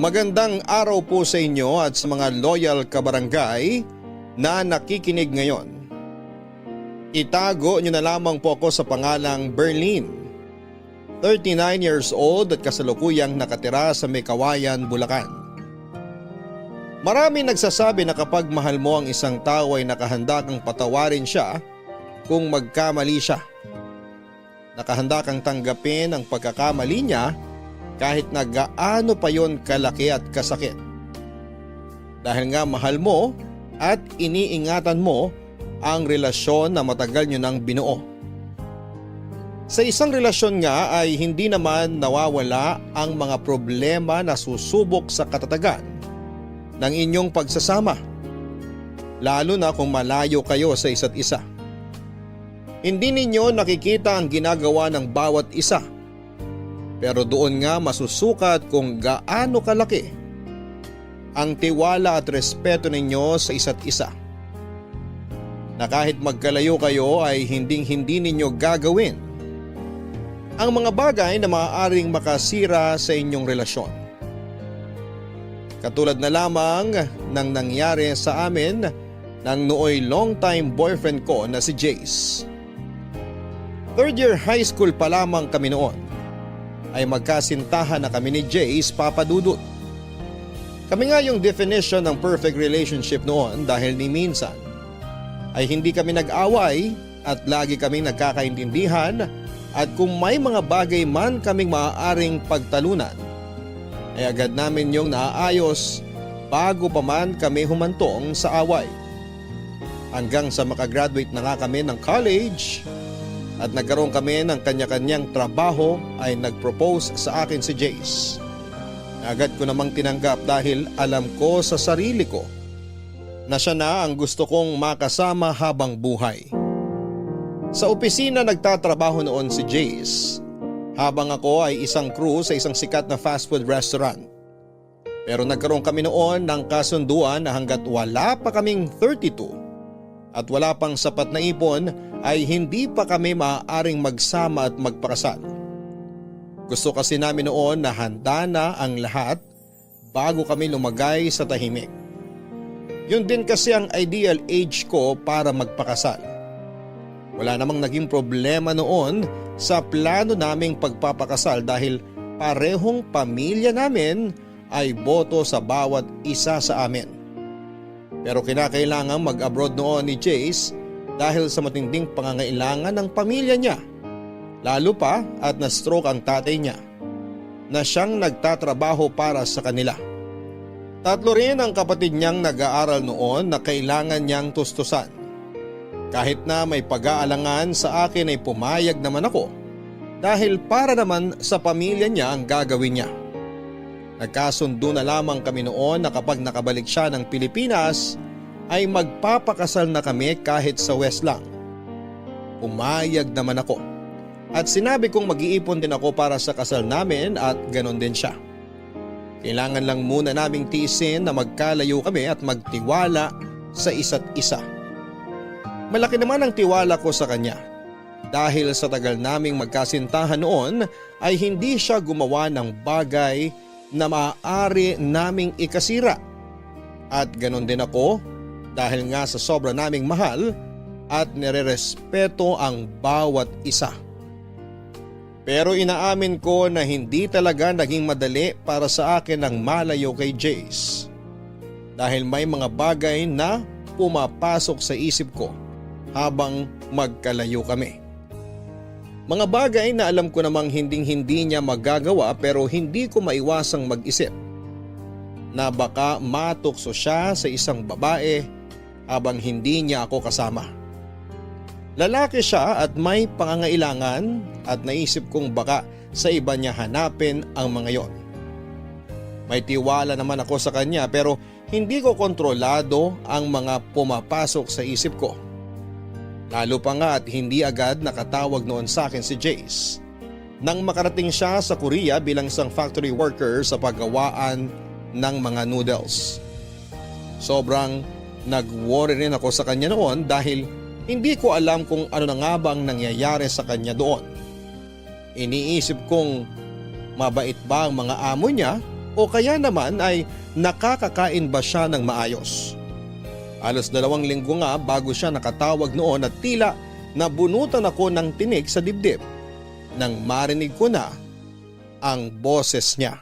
Magandang araw po sa inyo at sa mga loyal kabarangay na nakikinig ngayon. Itago niyo na lamang po ako sa pangalang Berlin. 39 years old at kasalukuyang nakatira sa Mekawayan, Bulacan. Marami nagsasabi na kapag mahal mo ang isang tao ay nakahanda kang patawarin siya kung magkamali siya. Nakahanda kang tanggapin ang pagkakamali niya kahit na gaano pa yon kalaki at kasakit. Dahil nga mahal mo at iniingatan mo ang relasyon na matagal nyo nang binuo. Sa isang relasyon nga ay hindi naman nawawala ang mga problema na susubok sa katatagan ng inyong pagsasama. Lalo na kung malayo kayo sa isa't isa. Hindi ninyo nakikita ang ginagawa ng bawat isa. Pero doon nga masusukat kung gaano kalaki ang tiwala at respeto ninyo sa isa't isa. Na kahit magkalayo kayo ay hindi ninyo gagawin ang mga bagay na maaaring makasira sa inyong relasyon. Katulad na lamang ng nangyari sa amin ng nooy long-time boyfriend ko na si Jace. Third year high school pa lamang kami noon ay magkasintahan na kami ni Jace Papadudut. Kami nga yung definition ng perfect relationship noon dahil ni minsan ay hindi kami nag-away at lagi kaming nagkakaintindihan at kung may mga bagay man kaming maaaring pagtalunan ay agad namin yung naaayos bago pa man kami humantong sa away. Hanggang sa makagraduate na nga kami ng college at nagkaroon kami ng kanya-kanyang trabaho ay nag-propose sa akin si Jace. Agad ko namang tinanggap dahil alam ko sa sarili ko na siya na ang gusto kong makasama habang buhay. Sa opisina nagtatrabaho noon si Jace habang ako ay isang crew sa isang sikat na fast food restaurant. Pero nagkaroon kami noon ng kasunduan na hanggat wala pa kaming 32 at wala pang sapat na ipon ay hindi pa kami maaaring magsama at magpakasal. Gusto kasi namin noon na handa na ang lahat bago kami lumagay sa tahimik. Yun din kasi ang ideal age ko para magpakasal. Wala namang naging problema noon sa plano naming pagpapakasal dahil parehong pamilya namin ay boto sa bawat isa sa amin. Pero kinakailangan mag-abroad noon ni Jace dahil sa matinding pangangailangan ng pamilya niya. Lalo pa at na-stroke ang tatay niya na siyang nagtatrabaho para sa kanila. 3 rin ang kapatid niyang nag-aaral noon na kailangan niyang tustusan. Kahit na may pag-aalangan sa akin ay pumayag naman ako dahil para naman sa pamilya niya ang gagawin niya. Nagkasundo na lamang kami noon na kapag nakabalik siya ng Pilipinas ay magpapakasal na kami kahit sa West lang. Pumayag naman ako at sinabi kong mag-iipon din ako para sa kasal namin at ganon din siya. Kailangan lang muna naming tiisin na magkalayo kami at magtiwala sa isa't isa. Malaki naman ang tiwala ko sa kanya dahil sa tagal naming magkasintahan noon ay hindi siya gumawa ng bagay na maaari naming ikasira. At ganon din ako dahil nga sa sobra naming mahal at nirerespeto ang bawat isa. Pero inaamin ko na hindi talaga naging madali para sa akin ang malayo kay Jace. Dahil may mga bagay na pumapasok sa isip ko habang magkalayo kami. Mga bagay na alam ko namang hindi niya magagawa pero hindi ko maiwasang mag-isip na baka matukso siya sa isang babae habang hindi niya ako kasama. Lalaki siya at may pangangailangan at naisip kong baka sa iba niya hanapin ang mga yon. May tiwala naman ako sa kanya pero hindi ko kontrolado ang mga pumapasok sa isip ko. Lalo pa nga at hindi agad nakatawag noon sa akin si Jace nang makarating siya sa Korea bilang isang factory worker sa paggawaan ng mga noodles. Sobrang nag-worry rin ako sa kanya noon dahil hindi ko alam kung ano na nga bang nangyayari sa kanya doon. Iniisip kong mabait ba ang mga amo niya o kaya naman ay nakakakain ba siya ng maayos. Halos 2 linggo nga bago siya nakatawag noon at tila nabunutan ako ng tinik sa dibdib nang marinig ko na ang boses niya.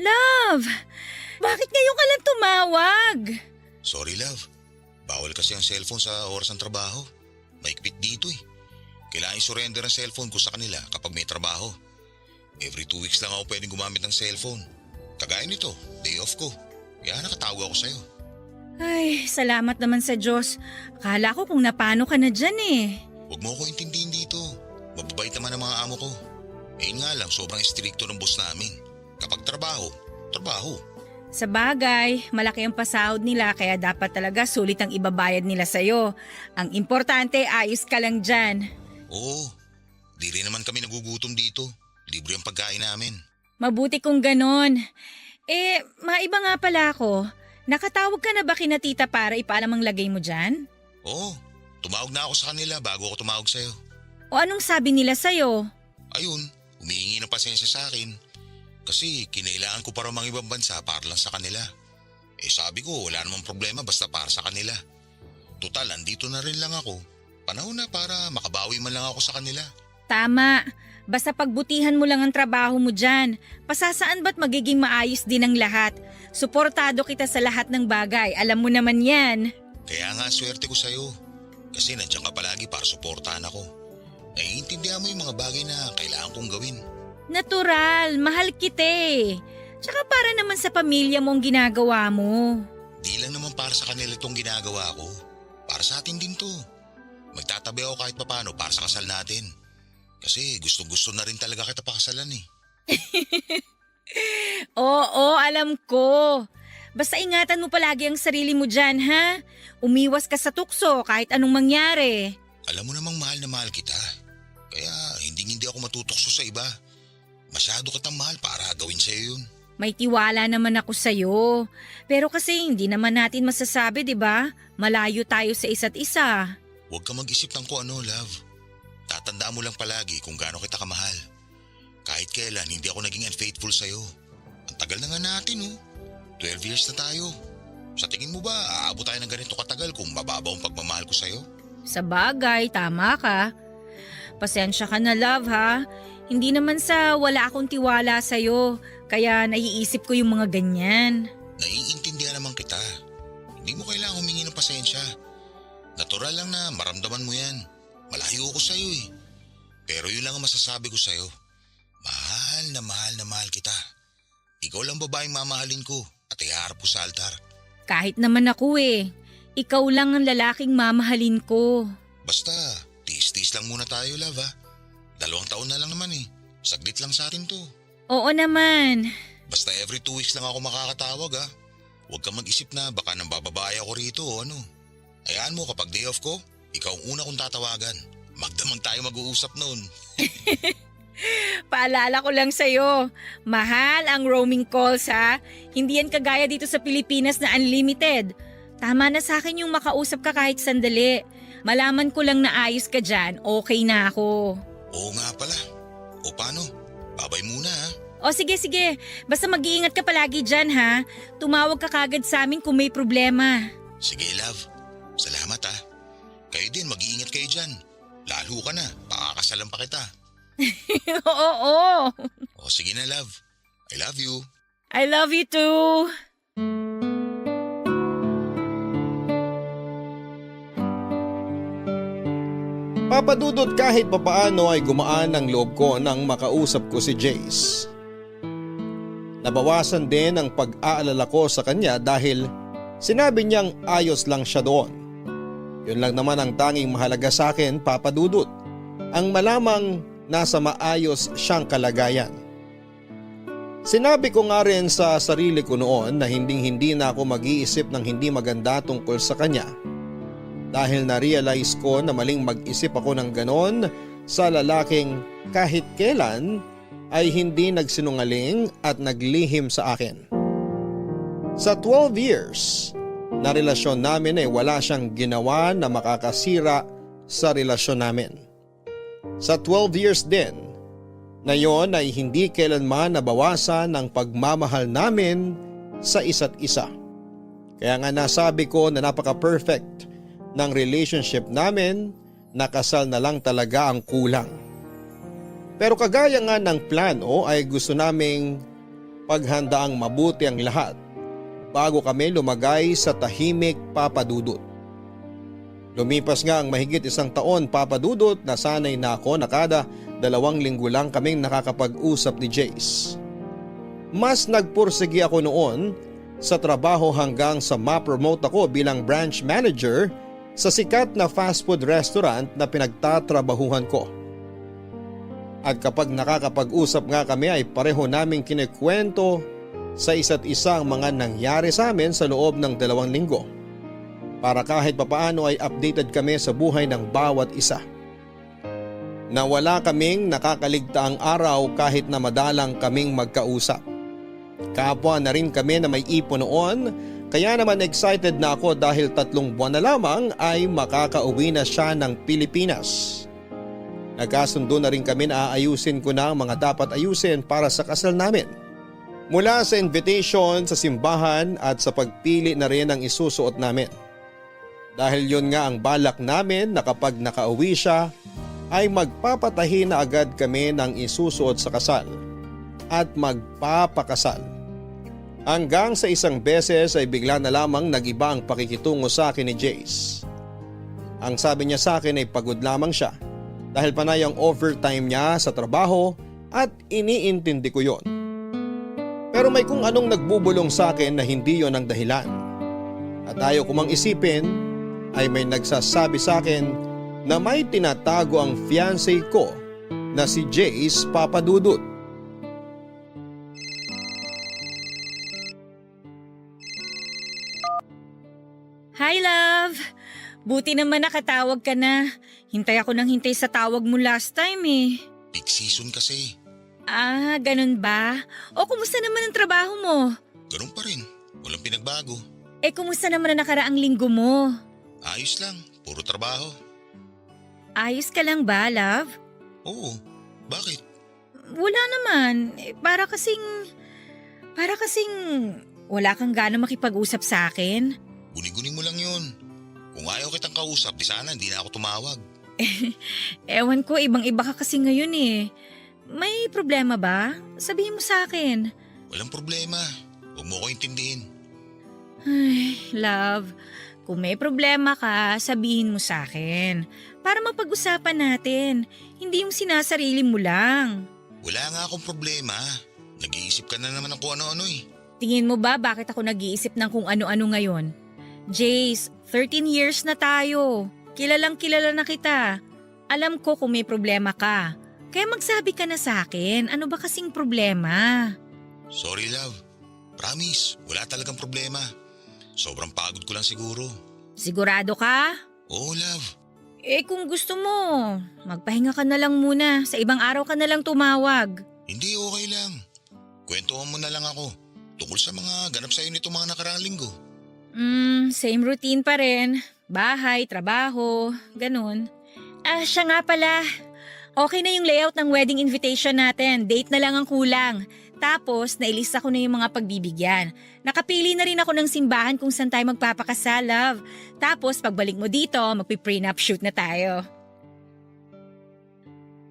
Love! Bakit ngayon ka lang tumawag? Sorry love, bawal kasi ang cellphone sa oras ng trabaho. Maikpit dito eh. Kailangan i-surrender ang cellphone ko sa kanila kapag may trabaho. Every 2 weeks lang ako pwedeng gumamit ng cellphone. Kagaya nito, day off ko. Kaya nakatawag ako sa'yo. Ay, salamat naman sa Diyos. Akala ko kung napano ka na dyan eh. Huwag mo ko intindihin dito. Mababait naman ang mga amo ko. Ngayon nga lang, sobrang stricto ng boss namin. Kapag trabaho, trabaho. Sa bagay, malaki ang pasahod nila kaya dapat talaga sulit ang ibabayad nila sa'yo. Ang importante, ayos ka lang dyan. Oo, di rin naman kami nagugutom dito. Libre ang pagkain namin. Mabuti kung ganon. Maiba nga pala ako. Nakatawag ka na ba kina tita para ipaalam ang lagay mo dyan? Oo, tumawag na ako sa kanila bago ako tumawag sa'yo. O anong sabi nila sa'yo? Ayun, humihingi ng pasensya sa akin. Kasi kinailangan ko para mga ibang bansa para lang sa kanila. Sabi ko wala namang problema basta para sa kanila. Total, andito na rin lang ako. Panahon na para makabawi man lang ako sa kanila. Tama. Basta pagbutihan mo lang ang trabaho mo dyan. Pasasaan ba't magiging maayos din ang lahat? Suportado kita sa lahat ng bagay. Alam mo naman yan. Kaya nga swerte ko sa'yo. Kasi nandiyan ka palagi para suportahan ako. Naiintindihan mo yung mga bagay na kailangan kong gawin. Natural, mahal kita eh. Tsaka para naman sa pamilya mo ang ginagawa mo. Di lang naman para sa kanila itong ginagawa ko. Para sa atin din to. Magtatabi ako kahit papano para sa kasal natin. Kasi gusto na rin talaga kita pakasalan eh. Oo, alam ko. Basta ingatan mo palagi ang sarili mo dyan, ha? Umiwas ka sa tukso kahit anong mangyari. Alam mo namang mahal na mahal kita. Kaya hindi ako matutokso sa iba. Masyado kitang mahal para gawin sa'yo yun. May tiwala naman ako sa'yo. Pero kasi hindi naman natin masasabi, di ba? Malayo tayo sa isa't isa. Huwag ka mag-isip ng kung ano, love. Tatandaan mo lang palagi kung gaano kita kamahal. Kahit kailan hindi ako naging unfaithful sa'yo. Ang tagal na nga natin, oh. 12 years na tayo. Sa tingin mo ba, aabot tayo ng ganito katagal kung mababaw ang pagmamahal ko sa'yo? Sa bagay, tama ka. Pasensya ka na, love, ha? Hindi naman sa wala akong tiwala sa'yo, kaya naiisip ko yung mga ganyan. Naiintindihan naman kita. Hindi mo kailangang humingi ng pasensya. Natural lang na maramdaman mo yan. Malayo ako sa'yo eh. Pero yun lang ang masasabi ko sa'yo. Mahal na mahal kita. Ikaw lang babaeng mamahalin ko at iharap ko sa altar. Kahit naman ako eh. Ikaw lang ang lalaking mamahalin ko. Basta, tiis-tiis lang muna tayo, love ha. 2 taon na lang naman eh. Saglit lang sa atin to. Oo naman. Basta every 2 weeks lang ako makakatawag ha. Huwag kang mag-isip na baka nang bababae ako rito o ano. Hayaan mo kapag day off ko, ikaw ang una kong tatawagan. Magdamang tayo mag-uusap noon. Paalala ko lang sa'yo, mahal ang roaming calls ha. Hindi yan kagaya dito sa Pilipinas na unlimited. Tama na sa akin yung makausap ka kahit sandali. Malaman ko lang na ayos ka dyan, okay na ako. Oo nga pala. O paano? Babay muna ha. O sige, basta mag-iingat ka palagi dyan ha. Tumawag ka kagad sa amin kung may problema. Sige love, salamat ha. Kayo din, mag-iingat kayo dyan. Lalo ka na, pakakasalan pa kita. Oo. O sige na love, I love you. I love you too. Papadudot kahit papaano ay gumaan ang loob ko nang makausap ko si Jace. Nabawasan din ang pag-aalala ko sa kanya dahil sinabi niyang ayos lang siya doon. Yun lang naman ang tanging mahalaga sa akin, Papadudot. Ang malamang nasa maayos siyang kalagayan. Sinabi ko nga rin sa sarili ko noon na hindi na ako mag-iisip ng hindi maganda tungkol sa kanya. dahil na-realize ko na maling mag-isip ako ng ganon sa lalaking kahit kailan ay hindi nagsinungaling at naglihim sa akin. Sa 12 years na relasyon namin ay wala siyang ginawa na makakasira sa relasyon namin. Sa 12 years din na yon ay hindi kailanman nabawasan ng pagmamahal namin sa isa't isa. Kaya nga nasabi ko na napaka-perfect ng relationship namin, na kasal na lang talaga ang kulang. Pero kagaya nga ng plano ay gusto naming paghandaang mabuti ang lahat bago kami lumagay sa tahimik, Papa Dudut. Lumipas nga ang mahigit 1 taon, Papa Dudut, na sanay na ako na kada 2 linggo lang kaming nakakapag-usap ni Jace. Mas nagpursigi ako noon sa trabaho hanggang sa ma-promote ako bilang branch manager sa sikat na fast food restaurant na pinagtatrabahuhan ko. At kapag nakakapag-usap nga kami ay pareho naming kinikwento sa isa't isa ang mga nangyari sa amin sa loob ng 2 linggo, para kahit papaano ay updated kami sa buhay ng bawat isa. Na wala kaming nakakaligtaang araw kahit na madalang kaming magkausap. Kapwa na rin kami na may ipon noon, kaya naman excited na ako dahil 3 buwan na lamang ay makakauwi na siya ng Pilipinas. Nagkasundo na rin kami na aayusin ko na ang mga dapat ayusin para sa kasal namin. Mula sa invitation sa simbahan at sa pagpili na rin ang isusuot namin. Dahil yun nga ang balak namin na kapag nakauwi siya ay magpapatahi na agad kami ng isusuot sa kasal at magpapakasal. Hanggang sa isang beses ay bigla na lamang nag-iba ang pakikitungo sa akin ni Jace. Ang sabi niya sa akin ay pagod lamang siya dahil panay ang overtime niya sa trabaho at iniintindi ko yon. Pero may kung anong nagbubulong sa akin na hindi yon ang dahilan. At ayaw ko mang isipin ay may nagsasabi sa akin na may tinatago ang fiancé ko na si Jace, Papa Dudut. Hi, love! Buti naman nakatawag ka na. Hintay ako ng hintay sa tawag mo last time eh. Peak season kasi. Ah, ganun ba? O kumusta naman ang trabaho mo? Ganun pa rin. Walang pinagbago. Eh kumusta naman ang nakaraang linggo mo? Ayos lang. Puro trabaho. Ayos ka lang ba, love? Oo. Bakit? Wala naman. Para kasing wala kang gana makipag-usap sa akin. Guni-guni mo lang yun. Kung ayaw kitang kausap, di sana hindi na ako tumawag. Ewan ko, ibang-iba ka kasi ngayon eh. May problema ba? Sabihin mo sa akin. Walang problema. Huwag mo ko intindihin. Ay, love, kung may problema ka, sabihin mo sa akin. Para mapag-usapan natin. Hindi yung sinasarili mo lang. Wala nga akong problema. Nag-iisip ka na naman ng kung ano-ano eh. Tingin mo ba bakit ako nag-iisip ng kung ano-ano ngayon? Jace, 13 years na tayo. Kilalang kilala na kita. Alam ko kung may problema ka. Kaya magsabi ka na sa akin, ano ba kasing problema? Sorry love. Promise, wala talagang problema. Sobrang pagod ko lang siguro. Sigurado ka? Oo love. Eh kung gusto mo, magpahinga ka na lang muna. Sa ibang araw ka na lang tumawag. Hindi, okay lang. Kwentuhan mo na lang ako tungkol sa mga ganap sa'yo nito mga nakaraang linggo. Same routine pa rin. Bahay, trabaho, ganun. Ah, siya nga pala. Okay na yung layout ng wedding invitation natin. Date na lang ang kulang. Tapos, nailista ko na yung mga pagbibigyan. Nakapili na rin ako ng simbahan kung saan tayo magpapakasal, love. Tapos, pagbalik mo dito, magpi-prenup shoot na tayo.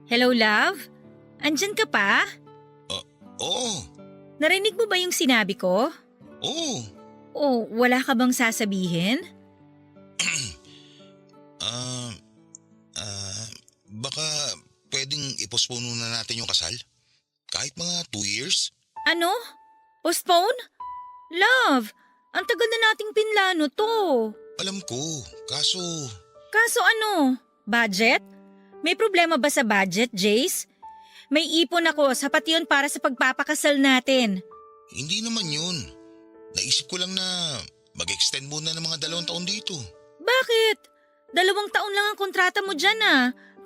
Hello, love? Andyan ka pa? Oo. Narinig mo ba yung sinabi ko? Oo. O wala ka bang sasabihin? Baka pwedeng i-postpone na natin yung kasal? Kahit mga 2 years? Ano? Postpone? Love, ang tagal na nating pinlano to. Alam ko, kaso… Kaso ano? Budget? May problema ba sa budget, Jace? May ipon ako, sapat yun para sa pagpapakasal natin. Hindi naman yun. Naisip ko lang na mag-extend muna ng mga 2 taon dito. Bakit? 2 taon lang ang kontrata mo dyan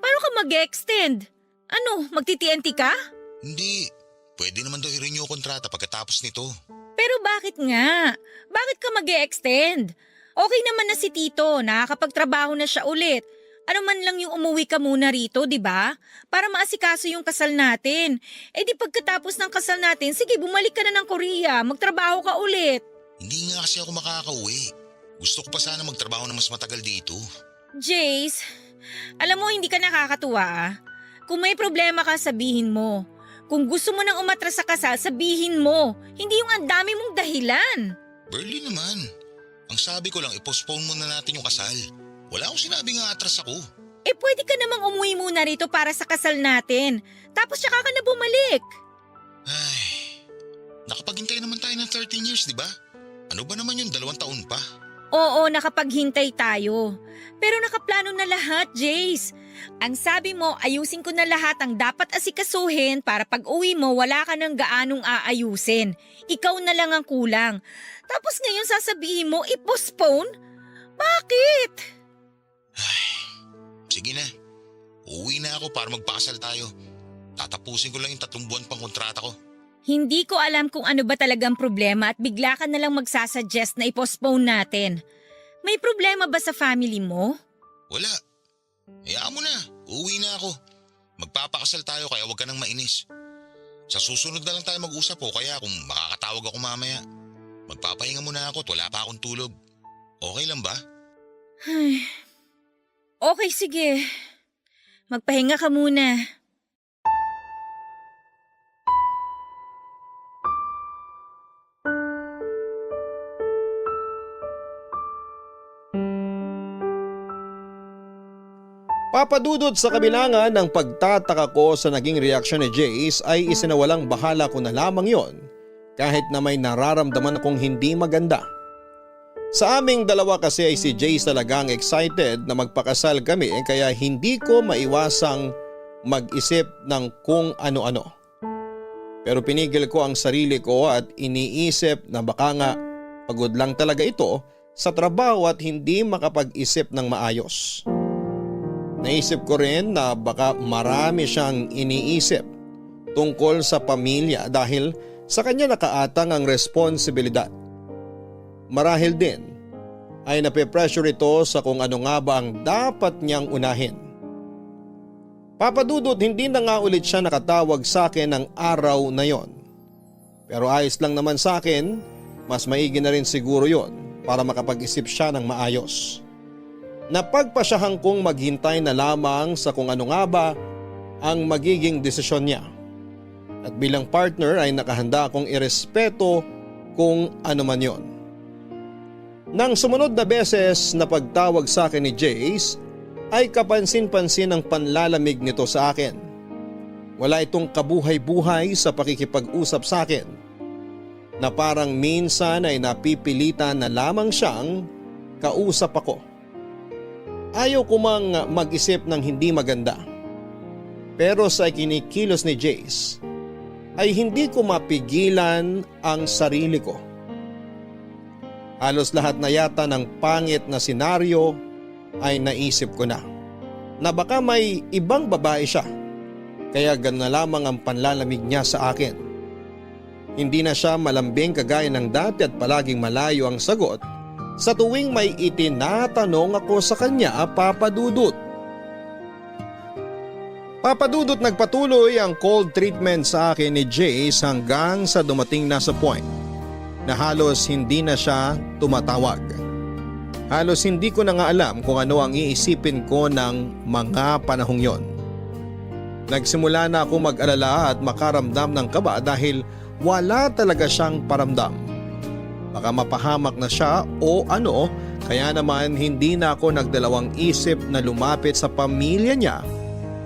Paano ka mag-extend? Ano, magti-TNT ka? Hindi. Pwede naman daw i-renew yung kontrata pagkatapos nito. Pero bakit nga? Bakit ka mag-extend? Okay naman na si Tito, nakakapagtrabaho na siya ulit. Ano man lang yung umuwi ka muna rito, di ba? Para maasikaso yung kasal natin. Di pagkatapos ng kasal natin, sige bumalik ka na ng Korea, magtrabaho ka ulit. Hindi nga kasi ako makakauwi. Gusto ko pa sana magtrabaho na mas matagal dito. Jace, alam mo hindi ka nakakatuwa. Kung may problema ka, sabihin mo. Kung gusto mo nang umatras sa kasal, sabihin mo. Hindi yung ang dami mong dahilan. Burley naman. Ang sabi ko lang, i-postpone muna natin yung kasal. Wala akong sinabing atras ako. Pwede ka namang umuwi muna rito para sa kasal natin. Tapos tsaka ka na bumalik. Ay, nakapaghintay naman tayo ng 13 years, di ba? Ano ba naman yung 2 taon pa? Oo, nakapaghintay tayo. Pero nakaplano na lahat, Jace. Ang sabi mo, ayusin ko na lahat ang dapat asikasuhin para pag uwi mo wala ka ng gaanong aayusin. Ikaw na lang ang kulang. Tapos ngayon sasabihin mo, i-postpone? Bakit? Sige na. Uuwi na ako para magpakasal tayo. Tatapusin ko lang yung 3 buwan pang kontrata ko. Hindi ko alam kung ano ba talagang problema at bigla ka na lang magsasuggest na i-postpone natin. May problema ba sa family mo? Wala. Hayaan mo na. Uuwi na ako. Magpapakasal tayo kaya huwag ka nang mainis. Sa susunod na lang tayo mag-usap kaya kung makakatawag ako mamaya. Magpapahinga muna ako at wala pa akong tulog. Okay lang ba? Okay, sige. Magpahinga ka muna. Papadudod sa kabilangan ng pagtataka ko sa naging reaksyon ni Jace ay isinawalang bahala ko na lamang yon kahit na may nararamdaman akong hindi maganda. Sa aming dalawa kasi ay si Jace talagang excited na magpakasal kami kaya hindi ko maiwasang mag-isip ng kung ano-ano. Pero pinigil ko ang sarili ko at iniisip na baka nga pagod lang talaga ito sa trabaho at hindi makapag-isip ng maayos. Naisip ko rin na baka marami siyang iniisip tungkol sa pamilya dahil sa kanya nakaatang ang responsibilidad. Marahil din ay nape-pressure ito sa kung ano nga ba ang dapat niyang unahin. Papadudot hindi na nga ulit siya nakatawag sa akin ng araw na yon. Pero ayos lang naman sa akin, mas maigi na rin siguro yon para makapag-isip siya ng maayos. Napagpasyahan kong maghintay na lamang sa kung ano nga ba ang magiging desisyon niya. At bilang partner ay nakahanda akong irespeto kung ano man yon. Nang sumunod na beses na pagtawag sa akin ni Jace ay kapansin-pansin ang panlalamig nito sa akin. Wala itong kabuhay-buhay sa pakikipag-usap sa akin na parang minsan ay napipilitan na lamang siyang kausap ako. Ayaw ko mang mag-isip ng hindi maganda. Pero sa kinikilos ni Jace ay hindi ko mapigilan ang sarili ko. Halos lahat na yata ng pangit na senaryo ay naisip ko na baka may ibang babae siya kaya gano'n na lamang ang panlalamig niya sa akin. Hindi na siya malambing kagaya ng dati at palaging malayo ang sagot sa tuwing may itinatanong ako sa kanya, Papadudot. Papadudot, nagpatuloy ang cold treatment sa akin ni Jace hanggang sa dumating na sa point na halos hindi na siya tumatawag. Halos hindi ko na nga alam kung ano ang iisipin ko ng mga panahong yon. Nagsimula na ako mag-alala at makaramdam ng kaba dahil wala talaga siyang paramdam. Baka mapahamak na siya o ano, kaya naman hindi na ako nagdalawang isip na lumapit sa pamilya niya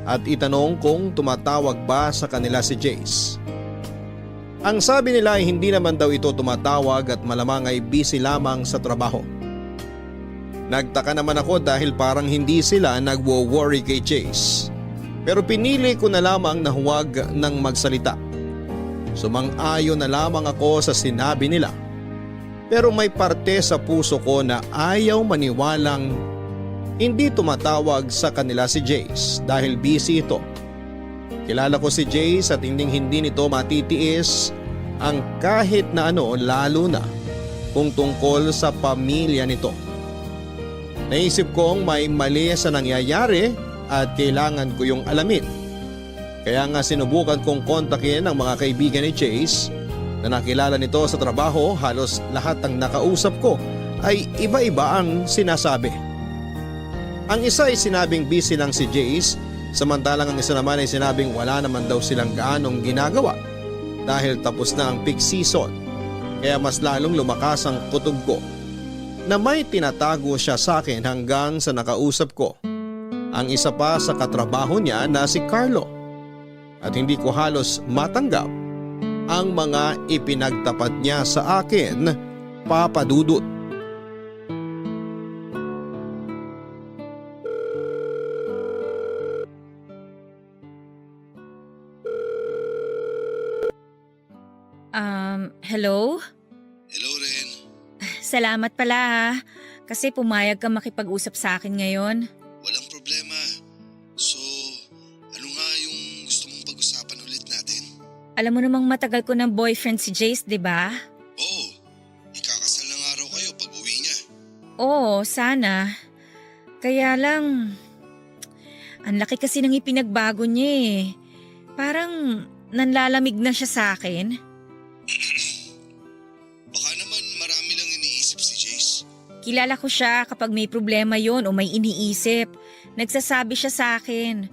at itanong kung tumatawag ba sa kanila si Jace. Ang sabi nila ay hindi naman daw ito tumatawag at malamang ay busy lamang sa trabaho. Nagtaka naman ako dahil parang hindi sila nagwo-worry kay Jace. Pero pinili ko na lamang na huwag nang magsalita. Sumang-ayon na lamang ako sa sinabi nila. Pero may parte sa puso ko na ayaw maniwalang Hindi tumatawag sa kanila si Jace dahil busy ito. Kilala ko si Jace at hindi nito matitiis ang kahit na ano, lalo na kung tungkol sa pamilya nito. Naisip kong may mali sa nangyayari at kailangan ko yung alamin. Kaya nga sinubukan kong kontakin ang mga kaibigan ni Jace na nakilala nito sa trabaho. Halos lahat ng nakausap ko ay iba-iba ang sinasabi. Ang isa ay sinabing busy lang si Jace, samantalang ang isa naman ay sinabing wala naman daw silang gaanong ginagawa dahil tapos na ang peak season. Kaya mas lalong lumakas ang kutob ko na may tinatago siya sa akin hanggang sa nakausap ko ang isa pa sa katrabaho niya na si Carlo. At hindi ko halos matanggap ang mga ipinagtapat niya sa akin, Papa Dudut. Hello? Hello, Ren. Salamat pala ha, kasi pumayag ka makipag-usap sa akin ngayon. Walang problema. So, ano nga yung gusto mong pag-usapan ulit natin? Alam mo namang matagal ko ng boyfriend si Jace, di ba? Oo, ikakasal na nga raw kayo pag uwi niya. Oo, sana. Kaya lang, ang laki kasi ng ipinagbago niya eh. Parang nanlalamig na siya sa akin. Baka naman marami lang iniisip si Jace. Kilala ko siya kapag may problema yon o may iniisip. Nagsasabi siya sa akin.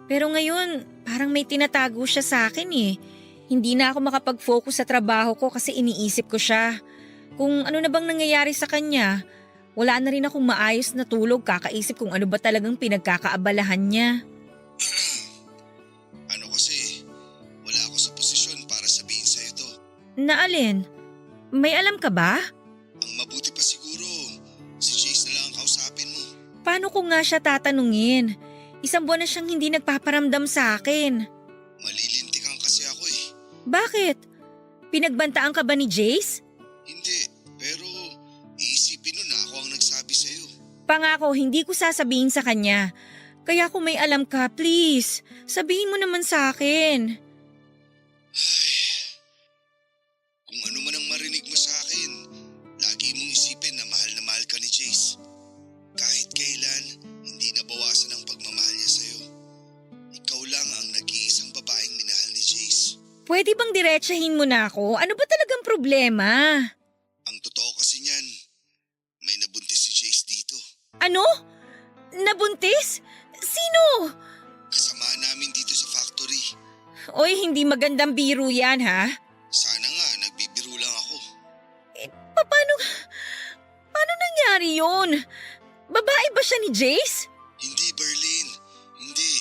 Pero ngayon, parang may tinatago siya sa akin eh. Hindi na ako makapag-focus sa trabaho ko kasi iniisip ko siya. Kung ano na bang nangyayari sa kanya, wala na rin akong maayos na tulog kakaisip kung ano ba talagang pinagkakaabalahan niya. Ano kasi, wala ako sa posisyon para sabihin sa'yo to. Na alin? May alam ka ba? Ang mabuti pa siguro, si Jace na lang ang kausapin mo. Paano ko nga siya tatanungin? Isang buwan na siyang hindi nagpaparamdam sa akin. Malilintikan kasi ako eh. Bakit? Pinagbantaan ka ba ni Jace? Hindi, pero iisipin nun na ako ang nagsabi sa'yo. Pangako, hindi ko sasabihin sa kanya. Kaya kung may alam ka, please, sabihin mo naman sa akin. Ay, kung ano man ang marinig mo sa akin, lagi mong isipin na mahal ka ni Jace. Kahit kailan, hindi nabawasan ang pagmamahal niya sa'yo. Ikaw lang ang nag-iisang babaeng minahal ni Jace. Pwede bang diretsahin mo na ako? Ano ba talagang problema? Ang totoo kasi niyan, may nabuntis si Jace dito. Ano? Nabuntis? Sino? Kasama namin dito sa factory. Oy, hindi magandang biro yan ha? Sana nga, nagbibiro lang ako. Paano nangyari yun? Babae ba siya ni Jace? Hindi, Berlin. Hindi.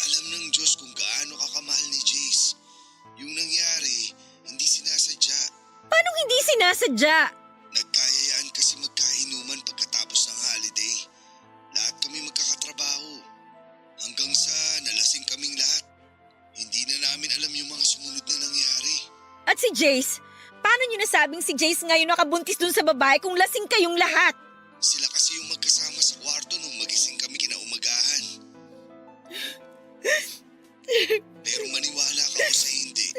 Alam ng Diyos kung gaano ka kamahal ni Jace. Yung nangyari, hindi sinasadya. Paano hindi sinasadya? Nagkayayaan kasi magkainuman pagkatapos ng holiday. Lahat kami magkakatrabaho. Hanggang sa nalasing kaming lahat. Hindi na namin alam yung mga sumunod na nangyari. At si Jace? Paano niyo nasabing si Jace ngayon nakabuntis dun sa babae kung lasing kayong lahat? Sila kasi yung magkasama sa kwarto nung magising kami kinaumagahan. Pero maniwala ka o sa hindi,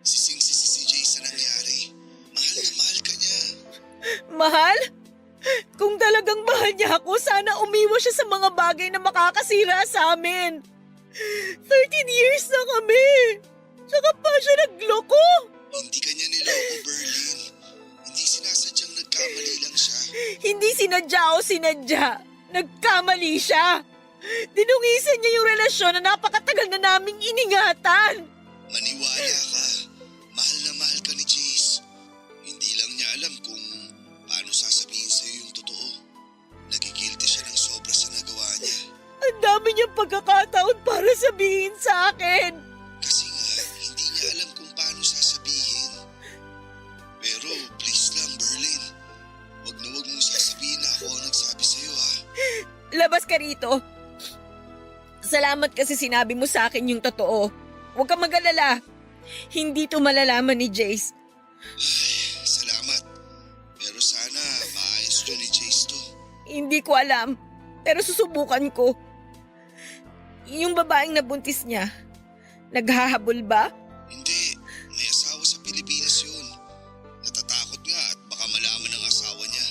sising-sisi si Jace sa nangyari. Mahal na mahal ka niya. Mahal? Kung talagang mahal niya ako, sana umiwas siya sa mga bagay na makakasira sa amin. 13 years na kami. Saka pa siya nagloko. Hindi kanya niloko, Berlin. Hindi sinasadyang nagkamali lang siya. Hindi sinadya o sinadya. Nagkamali siya. Dinungisan niya yung relasyon na napakatagal na naming iningatan. Maniwala ka. Mahal na mahal ka ni Jace. Hindi lang niya alam kung paano sasabihin sa'yo yung totoo. Nagigilty siya ng sobra sa nagawa niya. Ang dami niyang pagkakataon para sabihin sa akin. Kasi nga, hindi niya alam kung paano sasabihin. Pero please lang, Berlin. Wag na wag mong sasabihin na ako ang nagsabi sa'yo, ha? Labas ka rito. Salamat kasi sinabi mo sa akin yung totoo. Huwag kang mag-alala. Hindi to malalaman ni Jace. Ay, salamat. Pero sana maayos yun ni Jace to. Hindi ko alam. Pero susubukan ko. Yung babaeng nabuntis niya, naghahabol ba? Hindi, may asawa sa Pilipinas yun. Natatakot nga at baka malaman ng asawa niya.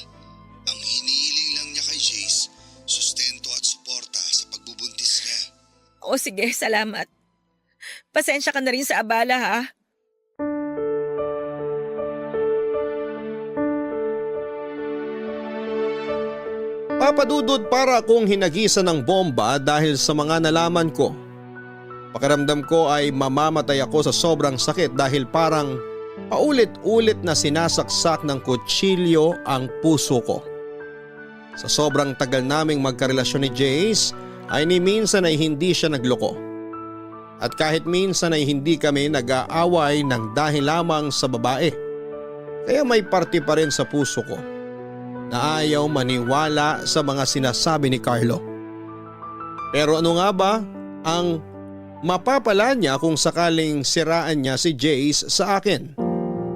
Ang hinihiling lang niya kay Jace, sustento at suporta sa pagbubuntis niya. O sige, salamat. Pasensya ka na rin sa abala ha. Papadudod para akong hinagisa ng bomba dahil sa mga nalaman ko. Pakiramdam ko ay mamamatay ako sa sobrang sakit dahil parang paulit-ulit na sinasaksak ng kutsilyo ang puso ko. Sa sobrang tagal naming magkarelasyon ni Jace ay ni minsan ay hindi siya nagloko. At kahit minsan ay hindi kami nag-aaway ng dahil lamang sa babae. Kaya may parte pa rin sa puso ko na ayaw maniwala sa mga sinasabi ni Carlo. Pero ano nga ba ang mapapala niya kung sakaling siraan niya si Jace sa akin?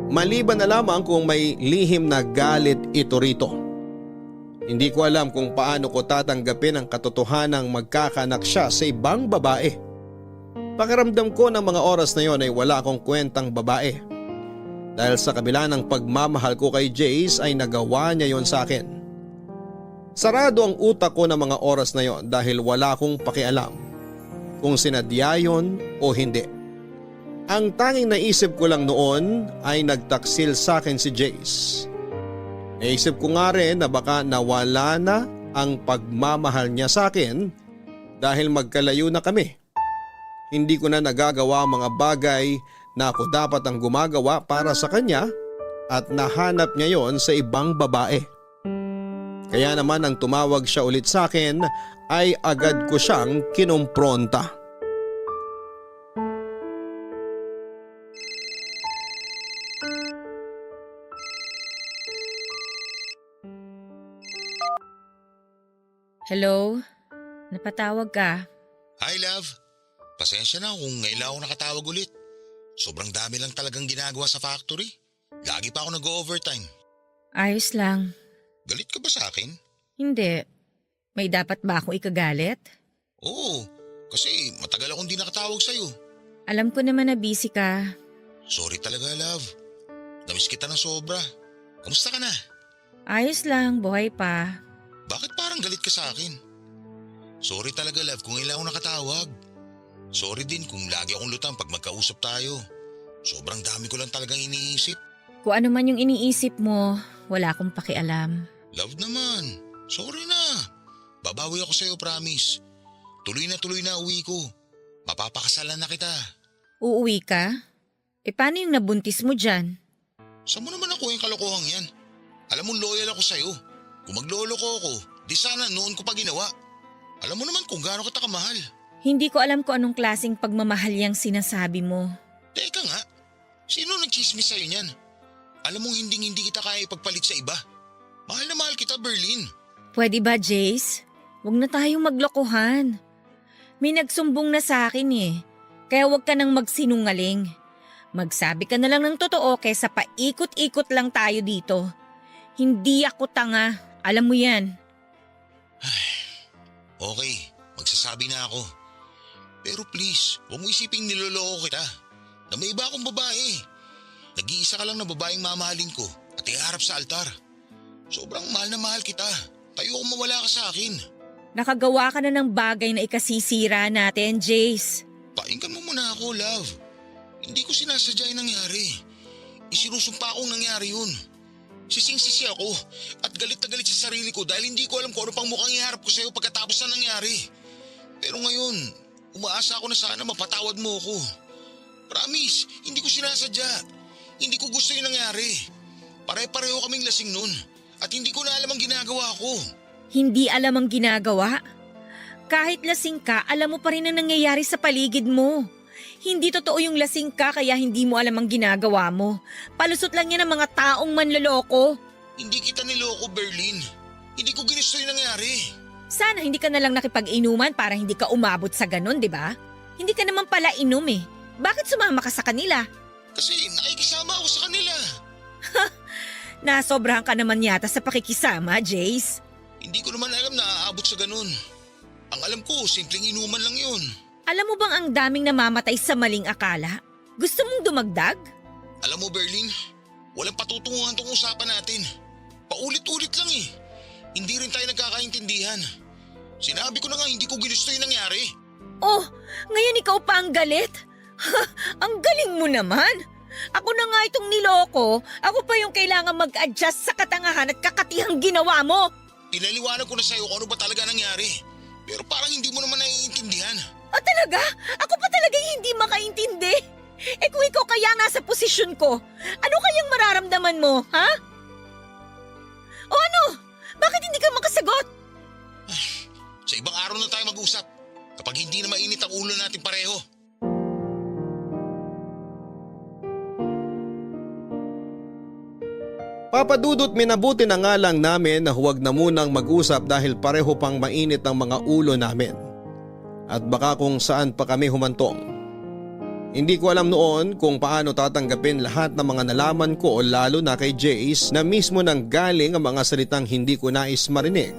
Maliban na lamang kung may lihim na galit ito rito. Hindi ko alam kung paano ko tatanggapin ang katotohanang magkakanak siya sa ibang babae. Pakiramdam ko ng mga oras na yon ay wala akong kwentang babae. Dahil sa kabila ng pagmamahal ko kay Jace ay nagawa niya yon sa akin. Sarado ang utak ko ng mga oras na yon dahil wala akong pakialam kung sinadya yon o hindi. Ang tanging naisip ko lang noon ay nagtaksil sa akin si Jace. Naisip ko nga rin na baka nawala na ang pagmamahal niya sa akin dahil magkalayo na kami. Hindi ko na nagagawa ang mga bagay na ako dapat ang gumagawa para sa kanya at nahanap niya yon sa ibang babae. Kaya naman nang tumawag siya ulit sa akin ay agad ko siyang kinumpronta. Hello? Napatawag ka? Hi love, pasensya na kung ngayon lang ako nakatawag ulit. Sobrang dami lang talagang ginagawa sa factory. Lagi pa ako nag-overtime. Ayos lang. Galit ka ba sa akin? Hindi. May dapat ba akong ikagalit? Oo, kasi matagal akong di nakatawag sa'yo. Alam ko naman na busy ka. Sorry talaga love. Namiss kita ng sobra. Kamusta ka na? Ayos lang, buhay pa. Bakit parang galit ka sa akin? Sorry talaga love kung ngayon lang ako nakatawag. Sorry din kung lagi akong lutang pag magkausap tayo. Sobrang dami ko lang talagang iniisip. Kung ano man yung iniisip mo, wala akong pakialam. Love naman. Sorry na. Babawi ako sa'yo, promise. Tuloy na uwi ko. Mapapakasalan na kita. Uuwi ka? Paano yung nabuntis mo dyan? Saan mo naman ako yung kalokohang yan? Alam mo loyal ako sa'yo. Kung magloloko ako, di sana noon ko pa ginawa. Alam mo naman kung gaano kita kamahal. Hindi ko alam kung anong klaseng pagmamahal yung sinasabi mo. Teka nga, sino nagchismis sa'yo niyan? Alam mong hindi kita kaya ipagpalit sa iba. Mahal na mahal kita, Berlin. Pwede ba, Jace? Huwag na tayong maglokohan. May nagsumbong na sa akin kaya huwag ka nang magsinungaling. Magsabi ka na lang ng totoo kaysa paikot-ikot lang tayo dito. Hindi ako tanga, alam mo yan. Okay, magsasabi na ako. Pero please, huwag mo isiping niloloko kita. Na may iba akong babae. Nag-iisa ka lang na babaeng mamahalin ko at iharap sa altar. Sobrang mahal na mahal kita. Tayo kung mawala ka sa akin. Nakagawa ka na ng bagay na ikasisira natin, Jace. Painggan mo muna ako, love. Hindi ko sinasadya yung nangyari. Isinusumpa akong nangyari yun. Sising-sisi ako at galit na galit sa sarili ko dahil hindi ko alam kung ano pang mukhang iharap ko sa'yo pagkatapos na nangyari. Pero ngayon, umaasa ako na sana mapatawad mo ako. Promise, hindi ko sinasadya. Hindi ko gusto yung nangyari. Pare-pareho kaming lasing nun at hindi ko na alam ang ginagawa ko. Hindi alam ang ginagawa? Kahit lasing ka, alam mo pa rin ang nangyayari sa paligid mo. Hindi totoo yung lasing ka kaya hindi mo alam ang ginagawa mo. Palusot lang yan ng mga taong manloloko. Hindi kita niloko, Berlin. Hindi ko ginusto yung nangyari. Sana hindi ka na lang nakipag-inuman para hindi ka umabot sa ganun, di ba? Hindi ka naman pala inom Bakit sumama ka sa kanila? Kasi nakikisama ako sa kanila. Nasobrahan ka naman yata sa pakikisama, Jace. Hindi ko naman alam na aabot sa ganun. Ang alam ko, simpleng inuman lang yun. Alam mo bang ang daming namamatay sa maling akala? Gusto mong dumagdag? Alam mo, Berlin, walang patutunguhan tong usapan natin. Paulit-ulit lang eh. Hindi rin tayo nagkakaintindihan. Sinabi ko na nga hindi ko ginusto yung nangyari. Oh, ngayon ikaw pa ang galit? Ang galing mo naman. Ako na nga itong niloko. Ako pa yung kailangan mag-adjust sa katangahan at kakatihang ginawa mo. Pinaliwanag ko na sa'yo kung ano ba talaga nangyari. Pero parang hindi mo naman naiintindihan. Ah, talaga? Ako pa talaga hindi makaintindi. Eh kung ikaw kaya nasa posisyon ko, ano kayang mararamdaman mo, ha? O ano? Bakit hindi ka makasagot? Sa ibang araw na tayo mag-usap. Kapag hindi na mainit ang ulo natin pareho. Papa Dudut, minabuti na nga lang namin na huwag na munang mag-usap dahil pareho pang mainit ang mga ulo namin. At baka kung saan pa kami humantong. Hindi ko alam noon kung paano tatanggapin lahat ng mga nalaman ko, lalo na kay Jace na mismo nang galing ang mga salitang hindi ko nais marinig